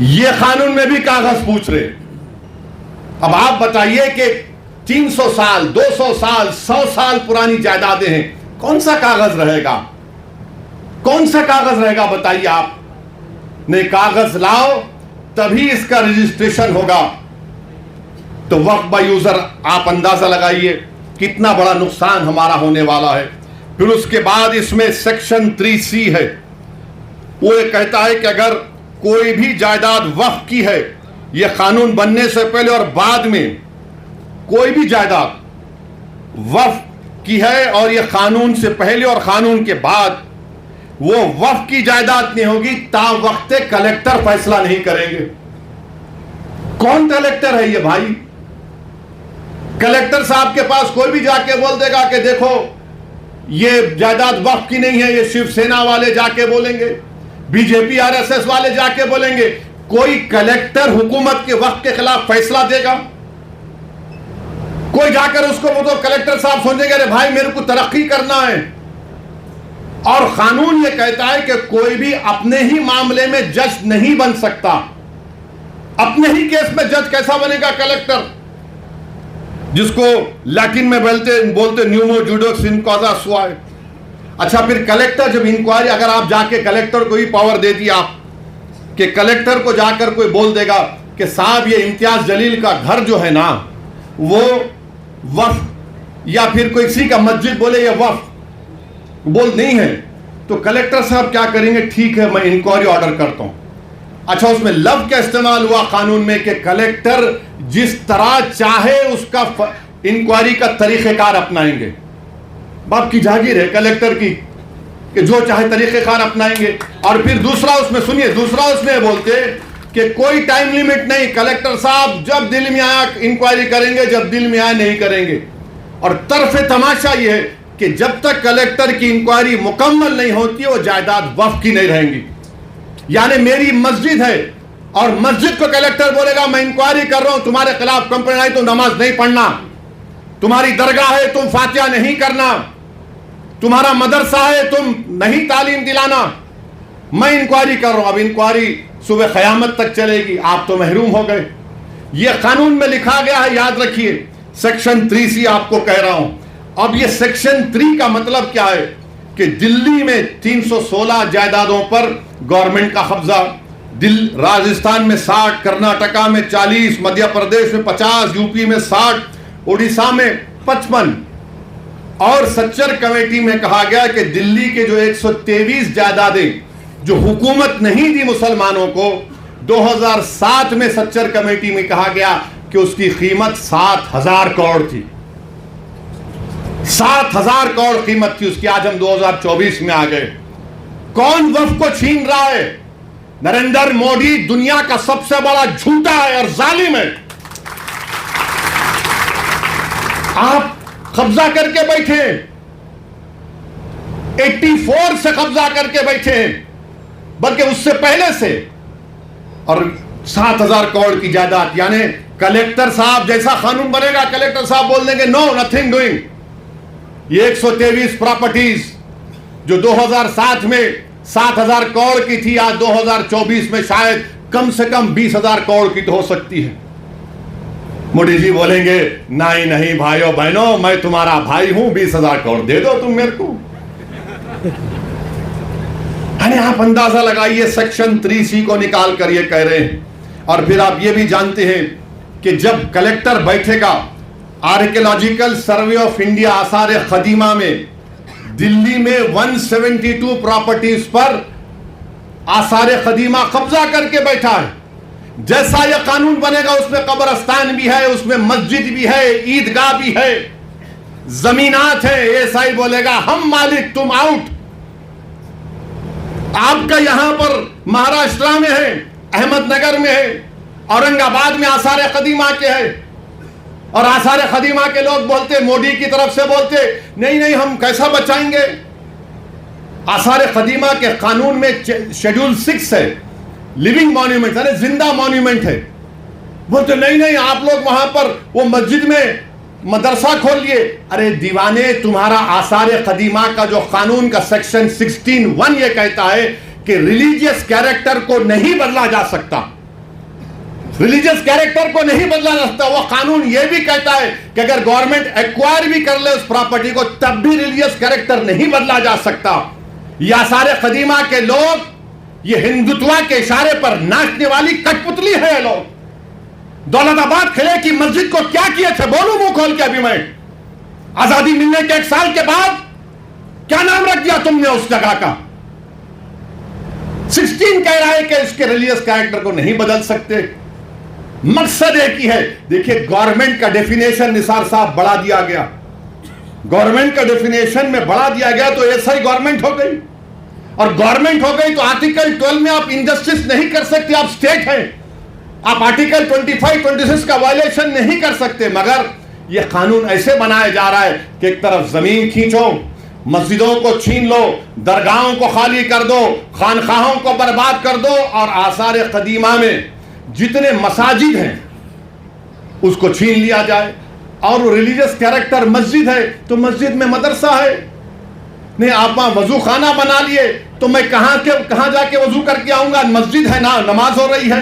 ये कानून में भी कागज पूछ रहे। अब आप बताइए कि 300 साल, 200 साल, 100 साल पुरानी जायदादें हैं, कौन सा कागज रहेगा? कौन सा कागज रहेगा बताइए आप। नहीं, कागज लाओ तभी इसका रजिस्ट्रेशन होगा। तो वक्फ यूज़र आप अंदाजा लगाइए कितना बड़ा नुकसान हमारा होने वाला है। फिर उसके बाद इसमें सेक्शन 3C है। वो ये कहता है कि अगर कोई भी जायदाद वक्फ की है, यह कानून बनने से पहले और बाद में कोई भी जायदाद वक्फ की है और यह कानून से पहले और कानून के बाद वो वक्फ की जायदाद नहीं होगी, ता वक्त कलेक्टर फैसला नहीं करेंगे। कौन कलेक्टर है ये भाई? कलेक्टर साहब के पास कोई भी जाके बोल देगा कि देखो ये जायदाद वक्फ की नहीं है, ये शिवसेना वाले जाके बोलेंगे, बीजेपी RSS वाले जाके बोलेंगे। कोई कलेक्टर हुकूमत के वक्फ के खिलाफ फैसला देगा? कोई जाकर उसको वो तो कलेक्टर साहब सोचेंगे अरे भाई मेरे को तरक्की करना है। और कानून ये कहता है कि कोई भी अपने ही मामले में जज नहीं बन सकता। अपने ही केस में जज कैसा बनेगा कलेक्टर, जिसको लैटिन में बोलते न्यूमो जुडोक्स इन कॉजा सुआए। अच्छा, फिर कलेक्टर जब इंक्वायरी, अगर आप जाके कलेक्टर को ही पावर दे दी आप कि कलेक्टर को जाकर कोई बोल देगा कि साहब ये इम्तियाज जलील का घर जो है ना वो वक्फ, या फिर कोई किसी का मस्जिद बोले ये वक्फ बोल नहीं है, तो कलेक्टर साहब क्या करेंगे? ठीक है, मैं इंक्वायरी ऑर्डर करता हूं। अच्छा, उसमें लफ्ज का इस्तेमाल हुआ कानून में कि कलेक्टर जिस तरह चाहे उसका इंक्वायरी का तरीक़ेकार अपनाएंगे। बाप की जागीर है कलेक्टर की कि जो चाहे तरीक़ेकार अपनाएंगे। और फिर दूसरा उसमें सुनिए, दूसरा उसमें बोलते कि कोई टाइम लिमिट नहीं, कलेक्टर साहब जब दिल में आया इंक्वायरी करेंगे, जब दिल में आया नहीं करेंगे। और तरफे तमाशा यह है कि जब तक कलेक्टर की इंक्वायरी मुकम्मल नहीं होती वो जायदाद वक्फ की नहीं रहेंगी। यानी मेरी मस्जिद है और मस्जिद को कलेक्टर बोलेगा मैं इंक्वायरी कर रहा हूं, तुम्हारे खिलाफ कंप्लेंट आई तो नमाज नहीं पढ़ना, तुम्हारी दरगाह है तुम फातिहा नहीं करना, तुम्हारा मदरसा है तुम नहीं तालीम दिलाना, मैं इंक्वायरी कर रहा हूं। अब इंक्वायरी सुबह क़यामत तक चलेगी, आप तो महरूम हो गए। यह कानून में लिखा गया है, याद रखिए। सेक्शन 3C आपको कह रहा हूं। अब ये सेक्शन 3 का मतलब क्या है कि दिल्ली में 316 जायदादों पर गवर्नमेंट का कब्जा, राजस्थान में 60, कर्नाटका में 40, मध्य प्रदेश में 50, यूपी में 60, उड़ीसा में 55। और सच्चर कमेटी में कहा गया कि दिल्ली के जो 123 जायदादें जो हुकूमत नहीं दी मुसलमानों को, 2007 में सच्चर कमेटी में कहा गया कि उसकी कीमत 7,000 करोड़ थी। 7,000 करोड़ कीमत थी उसकी। आज हम 2024 में आ गए। कौन वक्फ को छीन रहा है? नरेंद्र मोदी दुनिया का सबसे बड़ा झूठा है और जालिम है। आप कब्जा करके बैठे, 84 से कब्जा करके बैठे, बल्कि उससे पहले से, और 7,000 करोड़ की जायदाद। यानी कलेक्टर साहब जैसा कानून बनेगा, कलेक्टर साहब बोल देंगे नो नथिंग डूइंग। ये 123 प्रॉपर्टीज जो 2007 में 7,000 करोड़ की थी, आज 2024 में शायद कम से कम 20,000 करोड़ की तो हो सकती है। मोदी जी बोलेंगे नहीं नहीं भाइयों बहनों, मैं तुम्हारा भाई हूं, 20,000 करोड़ दे दो तुम मेरे को। अरे आप अंदाजा लगाइए, सेक्शन 3C को निकाल कर ये कह रहे हैं। और फिर आप ये भी जानते हैं कि जब कलेक्टर बैठेगा, आर्कियोलॉजिकल सर्वे ऑफ इंडिया आसार कदीमा में दिल्ली में 172 प्रॉपर्टीज पर आसार कदीमा कब्जा करके बैठा है। जैसा यह कानून बनेगा उसमें कब्रस्तान भी है, उसमें मस्जिद भी है, ईदगाह भी है, जमीनात है। एएसआई बोलेगा हम मालिक तुम आउट। आपका यहां पर महाराष्ट्र में है, अहमदनगर में है, औरंगाबाद में आसार कदीमा के है। और आसार कदीमा के लोग बोलते, मोदी की तरफ से बोलते नहीं नहीं हम कैसा बचाएंगे। आसार कदीमा के कानून में शेड्यूल 6 है, लिविंग मॉन्यूमेंट, यानी जिंदा मॉन्यूमेंट है। बोलते नहीं नहीं आप लोग वहां पर वो मस्जिद में मदरसा खोलिए। अरे दीवाने, तुम्हारा आसार कदीमा का जो कानून का सेक्शन 16(1) ये कहता है कि रिलीजियस कैरेक्टर को नहीं बदला जा सकता। रिलीजियस कैरेक्टर को नहीं बदला जा सकता। वो कानून ये भी कहता है कि अगर गवर्नमेंट एक्वायर भी कर ले उस प्रॉपर्टी को, तब भी रिलीजियस कैरेक्टर नहीं बदला जा सकता। ये आसार कदीमा के लोग, ये हिंदुत्व के इशारे पर नाचने वाली कठपुतली है। ये लोग दौलताबाद किले की मस्जिद को क्या किए थे, बोलूं मुंह खोल के अभी मैं। आजादी मिलने के 1 साल के बाद क्या नाम रख दिया तुमने उस जगह का? 16 कह रहा है कि इसके रिलीजियस कैरेक्टर को नहीं बदल सकते। मकसद एक ही है। देखिए गवर्नमेंट का डेफिनेशन निसार साहब बढ़ा दिया गया। गवर्नमेंट का डेफिनेशन में बढ़ा दिया गया तो ऐसा ही गवर्नमेंट हो गई। और गवर्नमेंट हो गई तो आर्टिकल 12 में आप इंजस्टिस नहीं कर सकते, आप स्टेट हैं। आप आर्टिकल 25, 26 का वायलेशन नहीं कर सकते। मगर यह कानून ऐसे बनाया जा रहा है कि एक तरफ जमीन खींचो, मस्जिदों को छीन लो, दरगाहों को खाली कर दो, खानखाहों को बर्बाद कर दो, और आसार कदीमा में जितने मसाजिद हैं उसको छीन लिया जाए। और वो रिलीजियस कैरेक्टर मस्जिद है तो मस्जिद में मदरसा है। नहीं आप वहां वजू खाना बना लिए तो मैं कहां जाके वजू करके आऊंगा? मस्जिद है ना, नमाज हो रही है।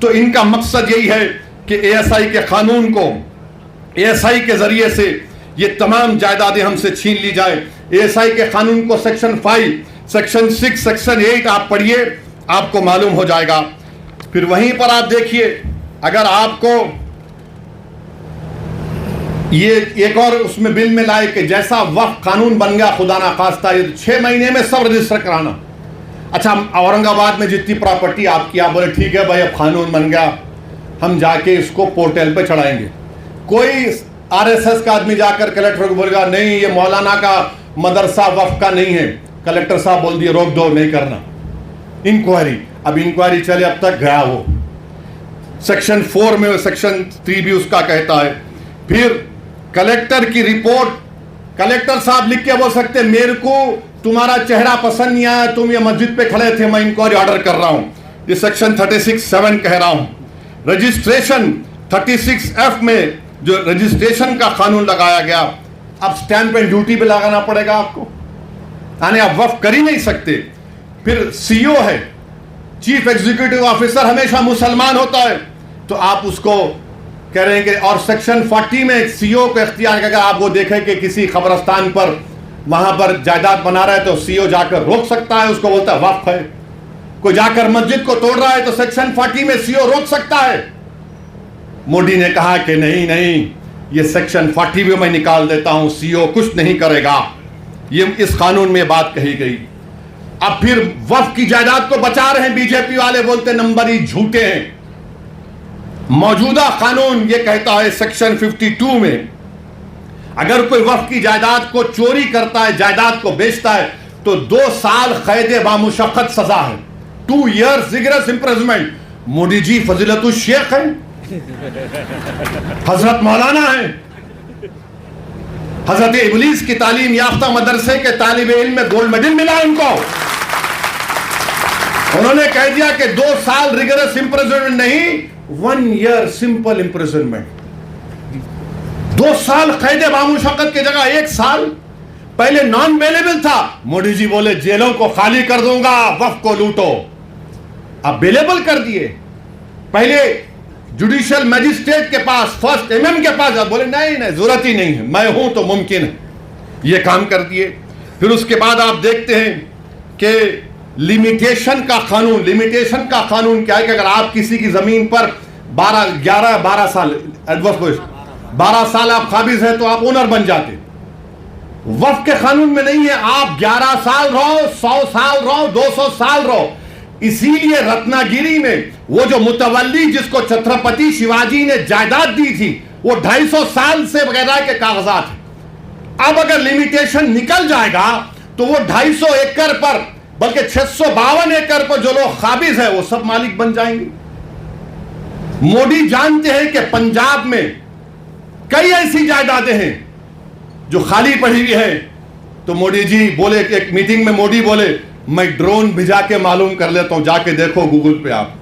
तो इनका मकसद यही है कि एएसआई के कानून को, एएसआई के जरिए से ये तमाम जायदादें हमसे छीन ली जाए। एएसआई के कानून को सेक्शन 5, सेक्शन 6, सेक्शन 8 आप पढ़िए, आपको मालूम हो जाएगा। फिर वहीं पर आप देखिए, अगर आपको ये एक और उसमें बिल में लाए कि जैसा वक्फ कानून बन गया खुदा ना खास्ता, ये 6 महीने में सब रजिस्टर कराना। अच्छा, औरंगाबाद में जितनी प्रॉपर्टी आपकी, आप बोले ठीक है भाई अब कानून बन गया, हम जाके इसको पोर्टल पे चढ़ाएंगे। कोई आरएसएस का आदमी जाकर कलेक्टर को बोलेगा नहीं ये मौलाना का मदरसा वक्फ का नहीं है। कलेक्टर साहब बोल दिए रोक दो, नहीं करना इंक्वायरी। अब इंक्वायरी चले, अब तक गया वो। सेक्शन 4 में सेक्शन 3 भी उसका कहता है। फिर कलेक्टर की रिपोर्ट, कलेक्टर साहब लिख के बोल सकते मेरे को तुम्हारा चेहरा पसंद नहीं आया, तुम ये मस्जिद पे खड़े थे, मैं इंक्वायरी ऑर्डर कर रहा हूं। ये सेक्शन 36(7) कह रहा हूं। रजिस्ट्रेशन 36(f) में जो रजिस्ट्रेशन का कानून लगाया गया, अब स्टैंप एंड ड्यूटी पे लगाना पड़ेगा आपको, यानी आप वक्फ कर ही नहीं सकते। फिर सीओ है, चीफ एग्जीक्यूटिव ऑफिसर, हमेशा मुसलमान होता है तो आप उसको कह रहे हैं कि, और सेक्शन 40 में सीओ को इख्तियार है, अगर आप वो देखें कि किसी कब्रस्तान पर वहां पर जायदाद बना रहा है तो सीओ जाकर रोक सकता है, उसको बोलता है वक्फ है। कोई जाकर मस्जिद को तोड़ रहा है तो सेक्शन 40 में सीओ रोक सकता है। मोदी ने कहा कि नहीं नहीं, ये सेक्शन 40 भी मैं निकाल देता हूं, सीओ कुछ नहीं करेगा। ये इस कानून में बात कही गई। अब फिर वक्फ की जायदाद को बचा रहे हैं बीजेपी वाले, बोलते नंबर ही झूठे हैं। मौजूदा कानून ये कहता है सेक्शन 52 में अगर कोई वक्फ की जायदाद को चोरी करता है, जायदाद को बेचता है, तो 2 साल कैद बामुशक्कत सजा है, 2 years rigorous imprisonment. Modi ji फजीलतुल Sheikh है, हजरत मौलाना है, हजरत इबलीस की तालीम याफ्ता मदरसे के तालिब इल्म में गोल्ड मेडल मिला उनको। उन्होंने कह दिया कि 2 साल रिगरस इंप्रिजनमेंट नहीं, 1 year सिंपल इंप्रिजनमेंट। 2 साल कैद बामुशक्कत की जगह 1 साल। पहले नॉन अवेलेबल था, मोदी जी बोले जेलों को खाली कर दूंगा, वक्फ को लूटो। अब अवेलेबल कर दिए। पहले जुडिशियल मैजिस्ट्रेट के पास, फर्स्ट MM के पास, अब बोले नहीं नहीं जरूरत ही नहीं है, मैं हूं तो मुमकिन है, ये काम कर दिए। फिर उसके बाद आप देखते हैं कि लिमिटेशन का कानून, लिमिटेशन का कानून क्या है कि अगर आप किसी की जमीन पर 12 साल एडवर्स 12 साल आप काबिज हैं तो आप ओनर बन जाते। वक्फ के कानून में नहीं है, आप 11 साल रहो, 100 साल रहो, 200 साल रहो। इसीलिए रत्नागिरी में वो जो मुतवल्ली जिसको छत्रपति शिवाजी ने जायदाद दी थी, वो 250 साल से बगैर के कागजात है। अब अगर लिमिटेशन निकल जाएगा तो वो 250 एकड़ पर, बल्कि 652 एकड़ पर जो लोग काबिज है वो सब मालिक बन जाएंगे। मोदी जानते हैं कि पंजाब में कई ऐसी जायदादें हैं जो खाली पड़ी हुई है। तो मोदी जी बोले, एक मीटिंग में मोदी बोले मैं ड्रोन भिजा के मालूम कर लेता हूं, जाके देखो गूगल पे आप।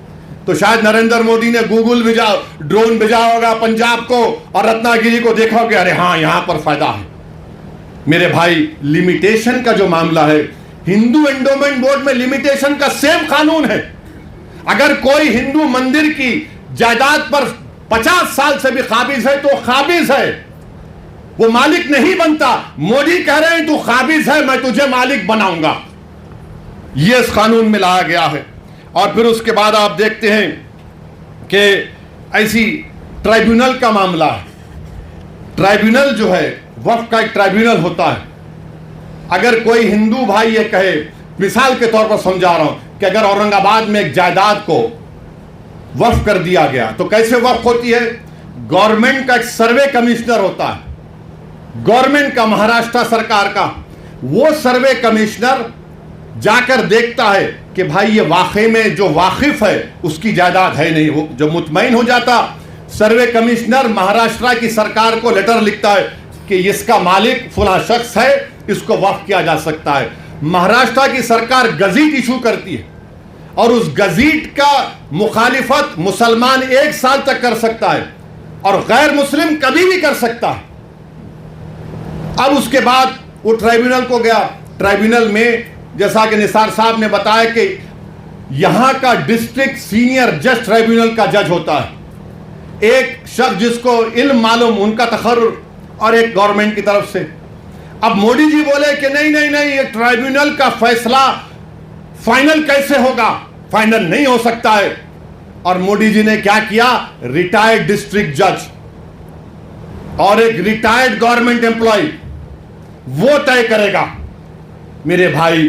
तो शायद नरेंद्र मोदी ने ड्रोन भेजा होगा पंजाब को और रत्नागिरी को, देखा कि अरे हाँ यहां पर फायदा है। मेरे भाई, लिमिटेशन का जो मामला है, हिंदू एंडोमेंट बोर्ड में लिमिटेशन का सेम कानून है। अगर कोई हिंदू मंदिर की जायदाद पर 50 साल से भी काबिज है तो काबिज है, वो मालिक नहीं बनता। मोदी कह रहे हैं तू काबिज है, मैं तुझे मालिक बनाऊंगा। ये इस कानून में लाया गया है। और फिर उसके बाद आप देखते हैं कि ऐसी ट्राइब्यूनल का मामला है। ट्राइब्यूनल जो है, वक्फ का एक ट्राइब्यूनल होता है। अगर कोई हिंदू भाई ये कहे, मिसाल के तौर पर समझा रहा हूं कि अगर औरंगाबाद में एक जायदाद को वक्फ कर दिया गया तो कैसे वक्फ होती है? गवर्नमेंट का एक सर्वे कमिश्नर होता है, गवर्नमेंट का, महाराष्ट्र सरकार का। वो सर्वे कमिश्नर जाकर देखता है कि भाई ये वाकई में जो वाकिफ है उसकी जायदाद है नहीं। वो जब मुतमईन हो जाता, सर्वे कमिश्नर महाराष्ट्र की सरकार को लेटर लिखता है कि इसका मालिक फला शख्स है, इसको वक्फ किया जा सकता है। महाराष्ट्र की सरकार गजीट इशू करती है और उस गजीट का मुखालिफत मुसलमान 1 साल तक कर सकता है और गैर मुस्लिम कभी भी कर सकता है। अब उसके बाद वो ट्राइब्यूनल को गया। ट्राइब्यूनल में जैसा कि निसार साहब ने बताया कि यहां का डिस्ट्रिक्ट सीनियर जज ट्राइब्यूनल का जज होता है, एक शख्स जिसको इल्म मालूम, उनका तखर्रुर, और एक गवर्नमेंट की तरफ से। अब मोदी जी बोले कि नहीं नहीं नहीं, ये ट्राइब्यूनल का फैसला फाइनल कैसे होगा? फाइनल नहीं हो सकता है। और मोदी जी ने क्या किया? रिटायर्ड डिस्ट्रिक्ट जज और एक रिटायर्ड गवर्नमेंट एम्प्लॉय वो तय करेगा। मेरे भाई,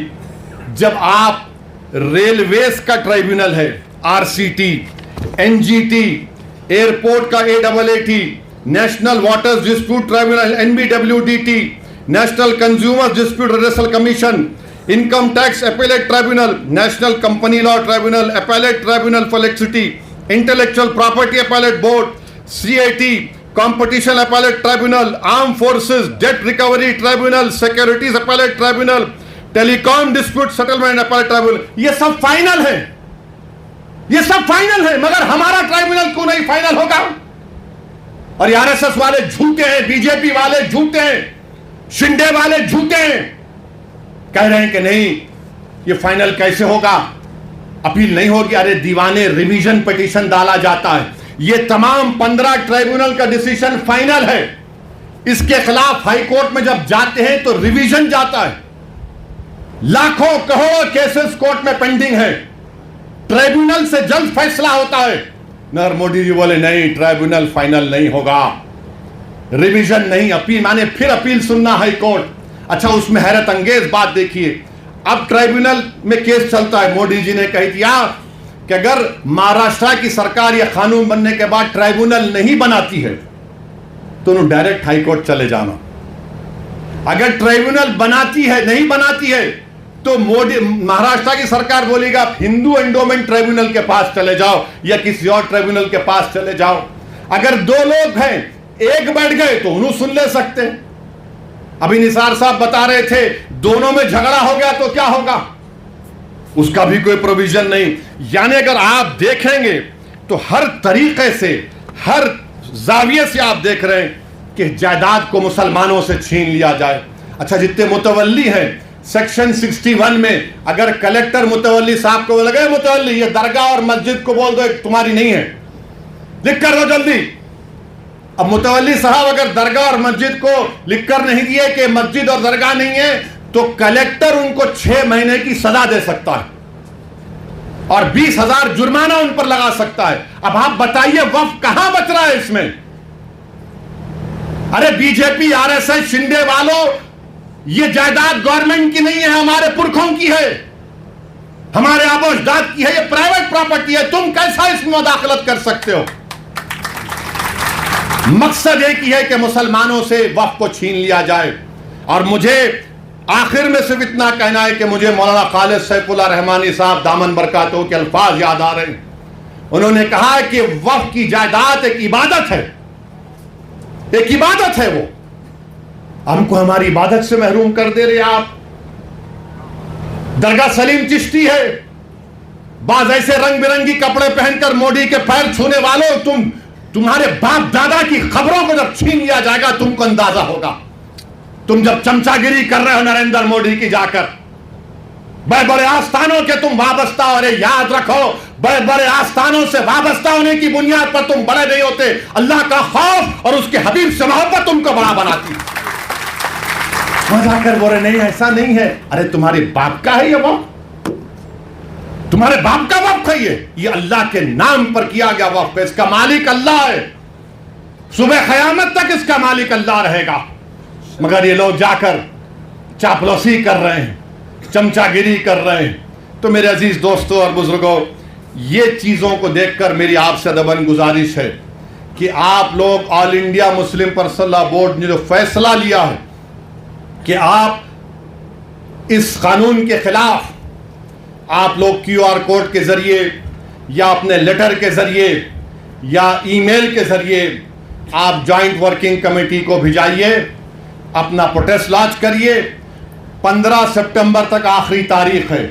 जब आप रेलवेज का ट्राइब्यूनल है, RCT, NGT, एयरपोर्ट का AAAT, national waters dispute tribunal NBWDT, national consumer dispute redressal commission, income tax appellate tribunal, national company law tribunal, appellate tribunal for electricity, intellectual property appellate board, CIT, competition appellate tribunal, arm forces date recovery tribunal, securities appellate tribunal, telecom dispute settlement appellate tribunal. ये सब फाइनल है, ये सब फाइनल है, मगर हमारा ट्राइब्यूनल क्यों नहीं फाइनल होगा? और RSS वाले झूठे हैं, BJP वाले झूठे हैं, शिंदे वाले झूठे हैं, कह रहे हैं कि नहीं ये फाइनल कैसे होगा, अपील नहीं होगी। अरे दीवाने, रिवीजन पिटीशन डाला जाता है। ये तमाम 15 ट्राइब्यूनल का डिसीजन फाइनल है। इसके खिलाफ हाई कोर्ट में जब जाते हैं तो रिवीजन जाता है। लाखों करोड़ों केसेस कोर्ट में पेंडिंग है, ट्राइब्यूनल से जल्द फैसला होता है। मगर मोदी जी बोले नहीं, ट्राइब्यूनल फाइनल नहीं होगा, रिवीजन नहीं, अपील, माने फिर अपील सुनना हाई कोर्ट। अच्छा, उसमें हैरत अंगेज बात देखिए, अब ट्राइब्यूनल में केस चलता है। मोदी जी ने कही दिया कि अगर महाराष्ट्र की सरकार यह कानून बनने के बाद ट्राइब्यूनल नहीं बनाती है तो उन्हें डायरेक्ट हाईकोर्ट चले जाना। अगर ट्राइब्यूनल बनाती है, नहीं बनाती है, तो मोदी महाराष्ट्र की सरकार बोलेगा हिंदू एंडोमेंट ट्राइब्यूनल के पास चले जाओ या किसी और ट्राइब्यूनल के पास चले जाओ। अगर दो लोग हैं, एक बैठ गए तो उन्हें सुन ले सकते हैं। अभी निसार साहब बता रहे थे दोनों में झगड़ा हो गया तो क्या होगा, उसका भी कोई प्रोविजन नहीं। यानी अगर आप देखेंगे तो हर तरीके से, हर जाविये से आप देख रहे हैं कि जायदाद को मुसलमानों से छीन लिया जाए। अच्छा, जितने मुतवल्ली हैं सेक्शन 61 में, अगर कलेक्टर मुतवल्ली साहब को लगे मुतवल्ली ये दरगाह और मस्जिद को बोल दो तुम्हारी नहीं है, लिख कर दो जल्दी। अब मुतवल्ली साहब अगर दरगाह और मस्जिद को लिख कर नहीं दिए कि मस्जिद और दरगाह नहीं है, तो कलेक्टर उनको 6 महीने की सजा दे सकता है और 20,000 जुर्माना उन पर लगा सकता है। अब आप बताइए वक्फ कहां बच रहा है इसमें? अरे बीजेपी, आरएसएस, शिंदे वालों, ये जायदाद गवर्नमेंट की नहीं है, हमारे पुरखों की है, हमारे आबोजदाद की है, ये प्राइवेट प्रॉपर्टी है। तुम कैसा इसमें मुदाखलत कर सकते हो? मकसद एक ही है कि मुसलमानों से वक्फ को छीन लिया जाए। और मुझे आखिर में सिर्फ इतना कहना है कि मुझे मौलाना खालिद सैफुल्लाह रहमानी साहब दामन बरकातहू के अल्फाज याद आ रहे हैं। उन्होंने कहा है कि वक्फ की जायदाद एक इबादत है, एक इबादत है। वो हमको हमारी इबादत से महरूम कर दे रहे आप। दरगाह सलीम चिश्ती है, बाज ऐसे रंग बिरंगी कपड़े पहनकर मोदी के पैर छूने वालों, तुम्हारे बाप दादा की खबरों को जब छीन लिया जाएगा तुमको अंदाजा होगा। तुम जब चमचागिरी कर रहे हो नरेंद्र मोदी की जाकर, बड़े बड़े आस्थानों के तुम वाबस्ता हो। अरे याद रखो, बड़े बड़े आस्थानों से वाबस्ता होने की बुनियाद पर तुम बड़े नहीं होते। अल्लाह का खौफ और उसके हबीब से मोहब्बत तुमको बड़ा बनाती। जाकर बोले नहीं ऐसा नहीं है। अरे तुम्हारे बाप का है ये वक्फ, तुम्हारे बाप का वक्फ है ये अल्लाह के नाम पर किया गया वक्फ है। इसका मालिक अल्लाह है, सुबह क़यामत तक इसका मालिक अल्लाह रहेगा। मगर ये लोग जाकर चापलूसी कर रहे हैं, चमचागिरी कर रहे हैं। तो मेरे अजीज दोस्तों और बुजुर्गों, ये चीजों को देखकर मेरी आपसे अदबन गुजारिश है कि आप लोग all India Muslim personal law board ने जो फैसला लिया है कि आप इस कानून के खिलाफ आप लोग QR कोड के जरिए या अपने लेटर के जरिए या ईमेल के जरिए आप जॉइंट वर्किंग कमेटी को भिजाइए, अपना प्रोटेस्ट लॉन्च करिए। 15 सितंबर तक आखिरी तारीख है,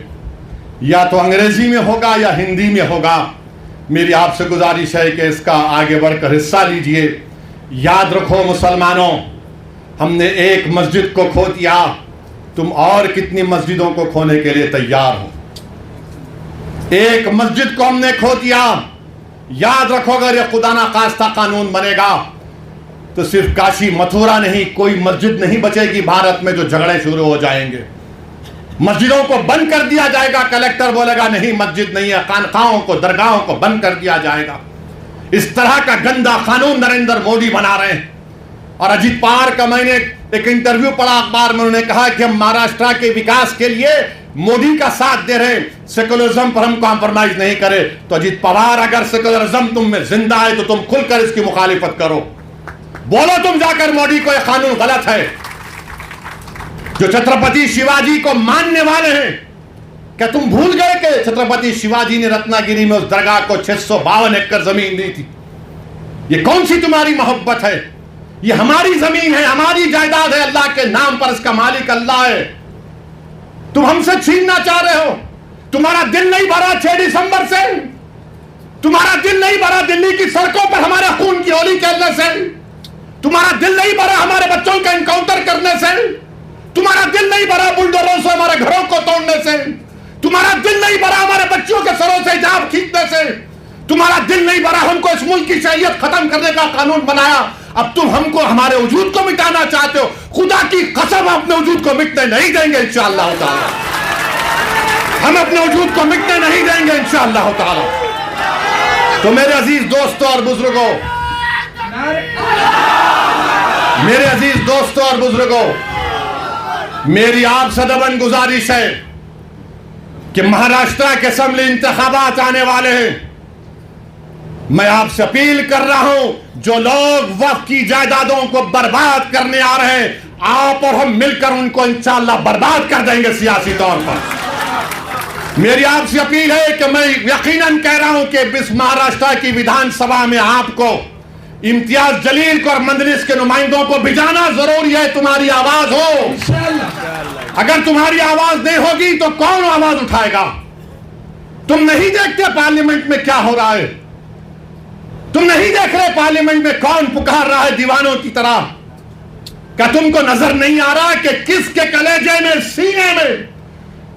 या तो अंग्रेजी में होगा या हिंदी में होगा। मेरी आपसे गुजारिश है कि इसका आगे बढ़कर हिस्सा लीजिए। याद रखो मुसलमानों, हमने एक मस्जिद को खो दिया, तुम और कितनी मस्जिदों को खोने के लिए तैयार हो? एक मस्जिद को हमने खो दिया। याद रखो, अगर यह खुदा ना खास्ता कानून बनेगा तो सिर्फ काशी मथुरा नहीं, कोई मस्जिद नहीं बचेगी भारत में जो झगड़े शुरू हो जाएंगे। मस्जिदों को बंद कर दिया जाएगा, कलेक्टर बोलेगा नहीं मस्जिद नहीं है, खानकाहों को, दरगाहों को बंद कर दिया जाएगा। इस तरह का गंदा कानून नरेंद्र मोदी बना रहे हैं। और अजीत पवार का मैंने एक इंटरव्यू पढ़ा अखबार में, उन्होंने कहा कि हम महाराष्ट्र के विकास के लिए मोदी का साथ दे रहे, सेकुलरिज्म पर हम कॉम्प्रोमाइज नहीं करें। तो अजीत पवार, अगर सेकुलरिज्म तुम में जिंदा है तो तुम खुलकर इसकी मुखालिफत करो। बोलो तुम जाकर मोदी को यह कानून गलत है। जो छत्रपति शिवाजी को मानने वाले हैं, क्या तुम भूल गए कि छत्रपति शिवाजी ने रत्नागिरी में उस दरगाह को 652 एकड़ जमीन दी थी? ये कौन सी तुम्हारी मोहब्बत है? ये हमारी जमीन है, हमारी जायदाद है, अल्लाह के नाम पर इसका मालिक अल्लाह है। तुम हमसे छीनना चाह रहे हो। तुम्हारा दिल नहीं भरा 6 दिसंबर से, तुम्हारा दिल नहीं भरा दिल्ली की सड़कों पर हमारे खून की होली खेलने से, तुम्हारा दिल नहीं भरा हमारे बच्चों का एनकाउंटर करने से, तुम्हारा दिल नहीं भरा बुलडोजरों से हमारे घरों को तोड़ने से, तुम्हारा दिल नहीं भरा हमारे बच्चों के सरों से हिजाब खींचने से, तुम्हारा दिल नहीं भरा हमको इस मुल्क की शरीयत खत्म करने का कानून बनाया। अब तुम हमको, हमारे वजूद को मिटाना चाहते हो। खुदा की कसम अपने वजूद को मिटने नहीं देंगे इंशाअल्लाह ताला। हम अपने वजूद को मिटने नहीं देंगे इंशाअल्लाह ताला। तो मेरे अजीज दोस्तों और बुजुर्गों, मेरे अजीज दोस्तों और बुजुर्गों, मेरी आप सदबन गुजारिश है कि महाराष्ट्र के असेंबली इंतखाबात आने वाले हैं। मैं आपसे अपील कर रहा हूं, जो लोग वक्त की जायदादों को बर्बाद करने आ रहे हैं, आप और हम मिलकर उनको इंशाअल्लाह बर्बाद कर देंगे सियासी तौर पर। मेरी आपसे अपील है कि मैं यकीनन कह रहा हूं कि इस महाराष्ट्र की विधानसभा में आपको इम्तियाज जलील को और मजलिस के नुमाइंदों को भिजाना जरूरी है। तुम्हारी आवाज हो, अगर तुम्हारी आवाज नहीं होगी तो कौन आवाज उठाएगा? तुम नहीं देखते पार्लियामेंट में क्या हो रहा है? तुम नहीं देख रहे पार्लियामेंट में कौन पुकार रहा है दीवानों की तरह? क्या तुमको नजर नहीं आ रहा कि किसके कलेजे में, सीने में,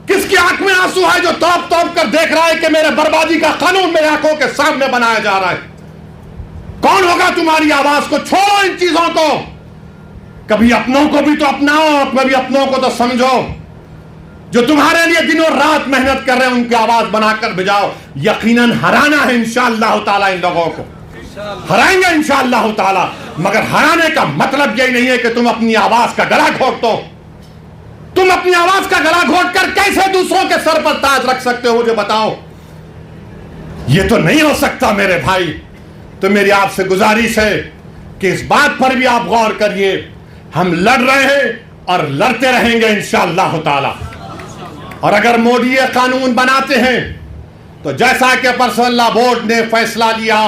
किसकी आंख में आंसू है जो तौप तौप कर देख रहा है कि मेरे बर्बादी का कानून मेरे आंखों के सामने बनाया जा रहा है? कौन होगा तुम्हारी आवाज को? छोड़ो इन चीजों को। कभी अपनों को भी तो अपनाओ, कभी अपनों को तो समझो। जो तुम्हारे लिए दिनों रात मेहनत कर रहे हैं उनकी आवाज बनाकर भिजाओ। यकीनन हराना है इंशाअल्लाह ताला, इन लोगों को हराएंगे इंशाअल्लाह ताला। मगर हराने का मतलब यही नहीं है कि तुम अपनी आवाज का गला घोट दो। तुम अपनी आवाज का गला घोट कर कैसे दूसरों के सर पर ताज रख सकते हो, मुझे बताओ। यह तो नहीं हो सकता मेरे भाई। तो मेरी आपसे गुजारिश है कि इस बात पर भी आप गौर करिए। हम लड़ रहे हैं और लड़ते रहेंगे इंशाअल्लाह ताला। और अगर मोदी ये कानून बनाते हैं तो जैसा कि पर्सनल लॉ बोर्ड ने फैसला लिया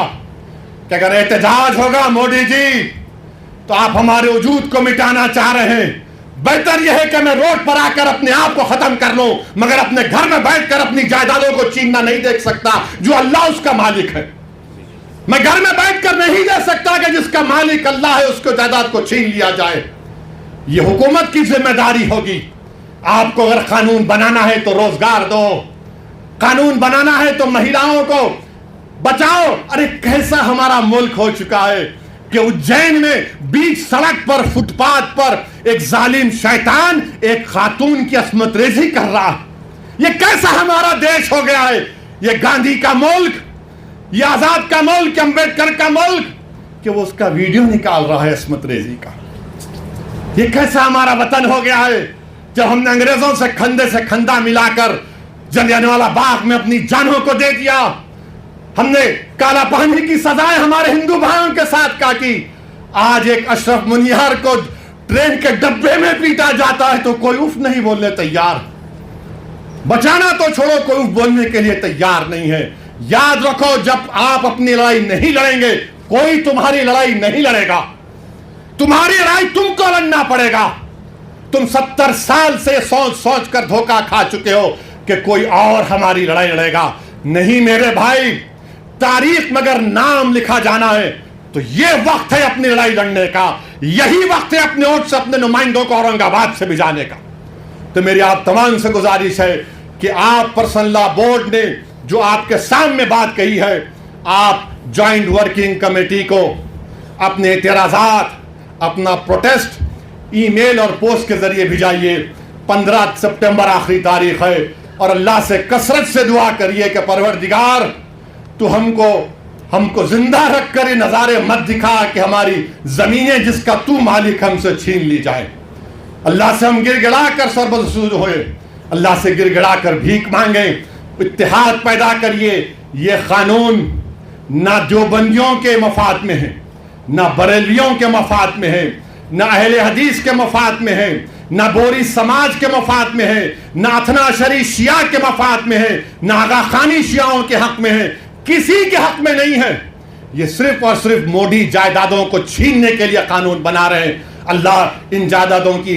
कि अगर एहतजाज होगा मोदी जी तो आप हमारे वजूद को मिटाना चाह रहे हैं, बेहतर यह है कि मैं रोड पर आकर अपने आप को खत्म कर लूं, मगर अपने घर में बैठकर अपनी जायदादों को छीनना नहीं देख सकता जो अल्लाह उसका मालिक है। मैं घर में बैठकर नहीं दे सकता कि जिसका मालिक अल्लाह है उसको जायदाद को छीन लिया जाए। यह हुकूमत की जिम्मेदारी होगी। आपको अगर कानून बनाना है तो रोजगार दो, कानून बनाना है तो महिलाओं को बचाओ। अरे कैसा हमारा मुल्क हो चुका है कि उज्जैन में बीच सड़क पर, फुटपाथ पर एक जालिम शैतान एक खातून की अस्मत रेजी कर रहा है। यह कैसा हमारा देश हो गया है? यह गांधी का मुल्क, यह आजाद का मुल्क, अंबेडकर का मुल्क, कि वो उसका वीडियो निकाल रहा है अस्मत रेजी का। यह कैसा हमारा वतन हो गया है जब हमने अंग्रेजों से खंदा मिलाकर जलियांवाला बाग में अपनी जानों को दे दिया। हमने काला पानी की सजाएं हमारे हिंदू भाइयों के साथ काटी। आज एक अशरफ मुनियार को ट्रेन के डब्बे में पीटा जाता है तो कोई उफ नहीं बोलने तैयार। बचाना तो छोड़ो, कोई उफ बोलने के लिए तैयार नहीं है। याद रखो, जब आप अपनी लड़ाई नहीं लड़ेंगे कोई तुम्हारी लड़ाई नहीं लड़ेगा। तुम्हारी लड़ाई तुमको लड़ना पड़ेगा। तुम 70 साल से सोच सोच कर धोखा खा चुके हो कि कोई और हमारी लड़ाई लड़ेगा। नहीं मेरे भाई, तारीख मगर नाम लिखा जाना है तो यह वक्त है अपनी लड़ाई लड़ने का। यही वक्त है अपने वोट से अपने नुमाइंदों को औरंगाबाद से भिजाने का। तो मेरी आप तमाम से गुजारिश है कि आप पर्सनल लॉ बोर्ड ने जो आपके सामने बात कही है, आप ज्वाइंट वर्किंग कमेटी को अपने एतराजात, अपना प्रोटेस्ट ईमेल और पोस्ट के जरिए भिजाइए। 15 सितंबर आखिरी तारीख है और अल्लाह से कसरत से दुआ करिए कि परवरदिगार तू हमको जिंदा रख कर ये नज़ारे मत दिखा कि हमारी जमीनें जिसका तू मालिक हमसे छीन ली जाए। अल्लाह से हम गिड़गिड़ा कर सरबसूद होए, अल्लाह से गिड़गिड़ा कर भीख मांगे, इत्तेहाद पैदा करिए। ये कानून ना देवबंदियों के मफाद में है, ना बरेलियों के मफाद में है, ना अहले हदीस के मफाद में है, ना बोरी समाज के मफाद में है, ना अथना शरी शिया के मफाद में है, ना आगा खानी शियाओं के हक में है, किसी के हक में नहीं है। ये सिर्फ और सिर्फ मोदी जायदादों को छीनने के लिए कानून बना रहे हैं। अल्लाह इन जायदादों की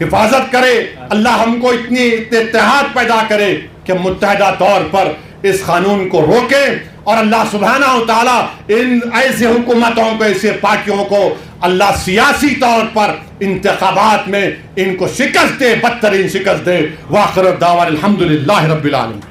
हिफाजत करे, अल्लाह हमको इतनी इत्तेहाद पैदा करे कि मुत्तहदा तौर पर इस कानून को रोके और अल्लाह सुब्हानहू व तआला इन ऐसे हुकूमतों को, ऐसे पार्टियों को अल्लाह सियासी तौर पर इंतखाबात में इनको शिकस्त दे, बदतरीन शिकस्त दे। वाखिर दावा अल्हम्दुलिल्लाहि रब्बिल आलमीन।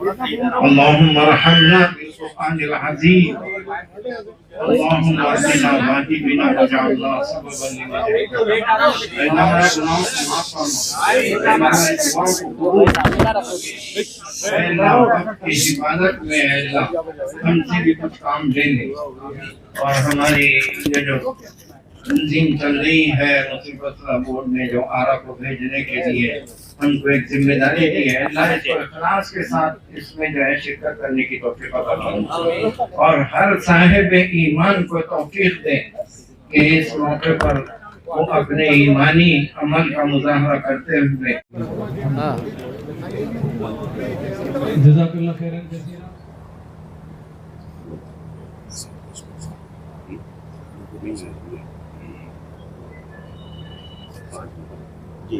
अल्लाहुम्मा रहमना बिल क़ुरआनिल अज़ीम अल्लाहुम्मा अहसिना वाजिबिना वजअलना सबबन लिनजातिक हमारा गुनाह को माफ फरमा हमारे दुआओं को कबूल अल्लाह की हिफाजत में अल्लाह हमसे भी कुछ काम ले ले और हमारी ये जो तंजीम चल रही है मुस्लिम फैसला बोर्ड ने जो आरा को भेजने के लिए हमको एक जिम्मेदारी दी है अल्लाह इसको इखलास के साथ इसमें जो है शिरकत करने की तौफीक अता फरमाए और हर साहिब ईमान को तौफीक दे कि इस मौके पर वो अपने ईमानी अमल का मुजाहरा करते हुए जज़ाकल्लाह खैरन कसीरा। जी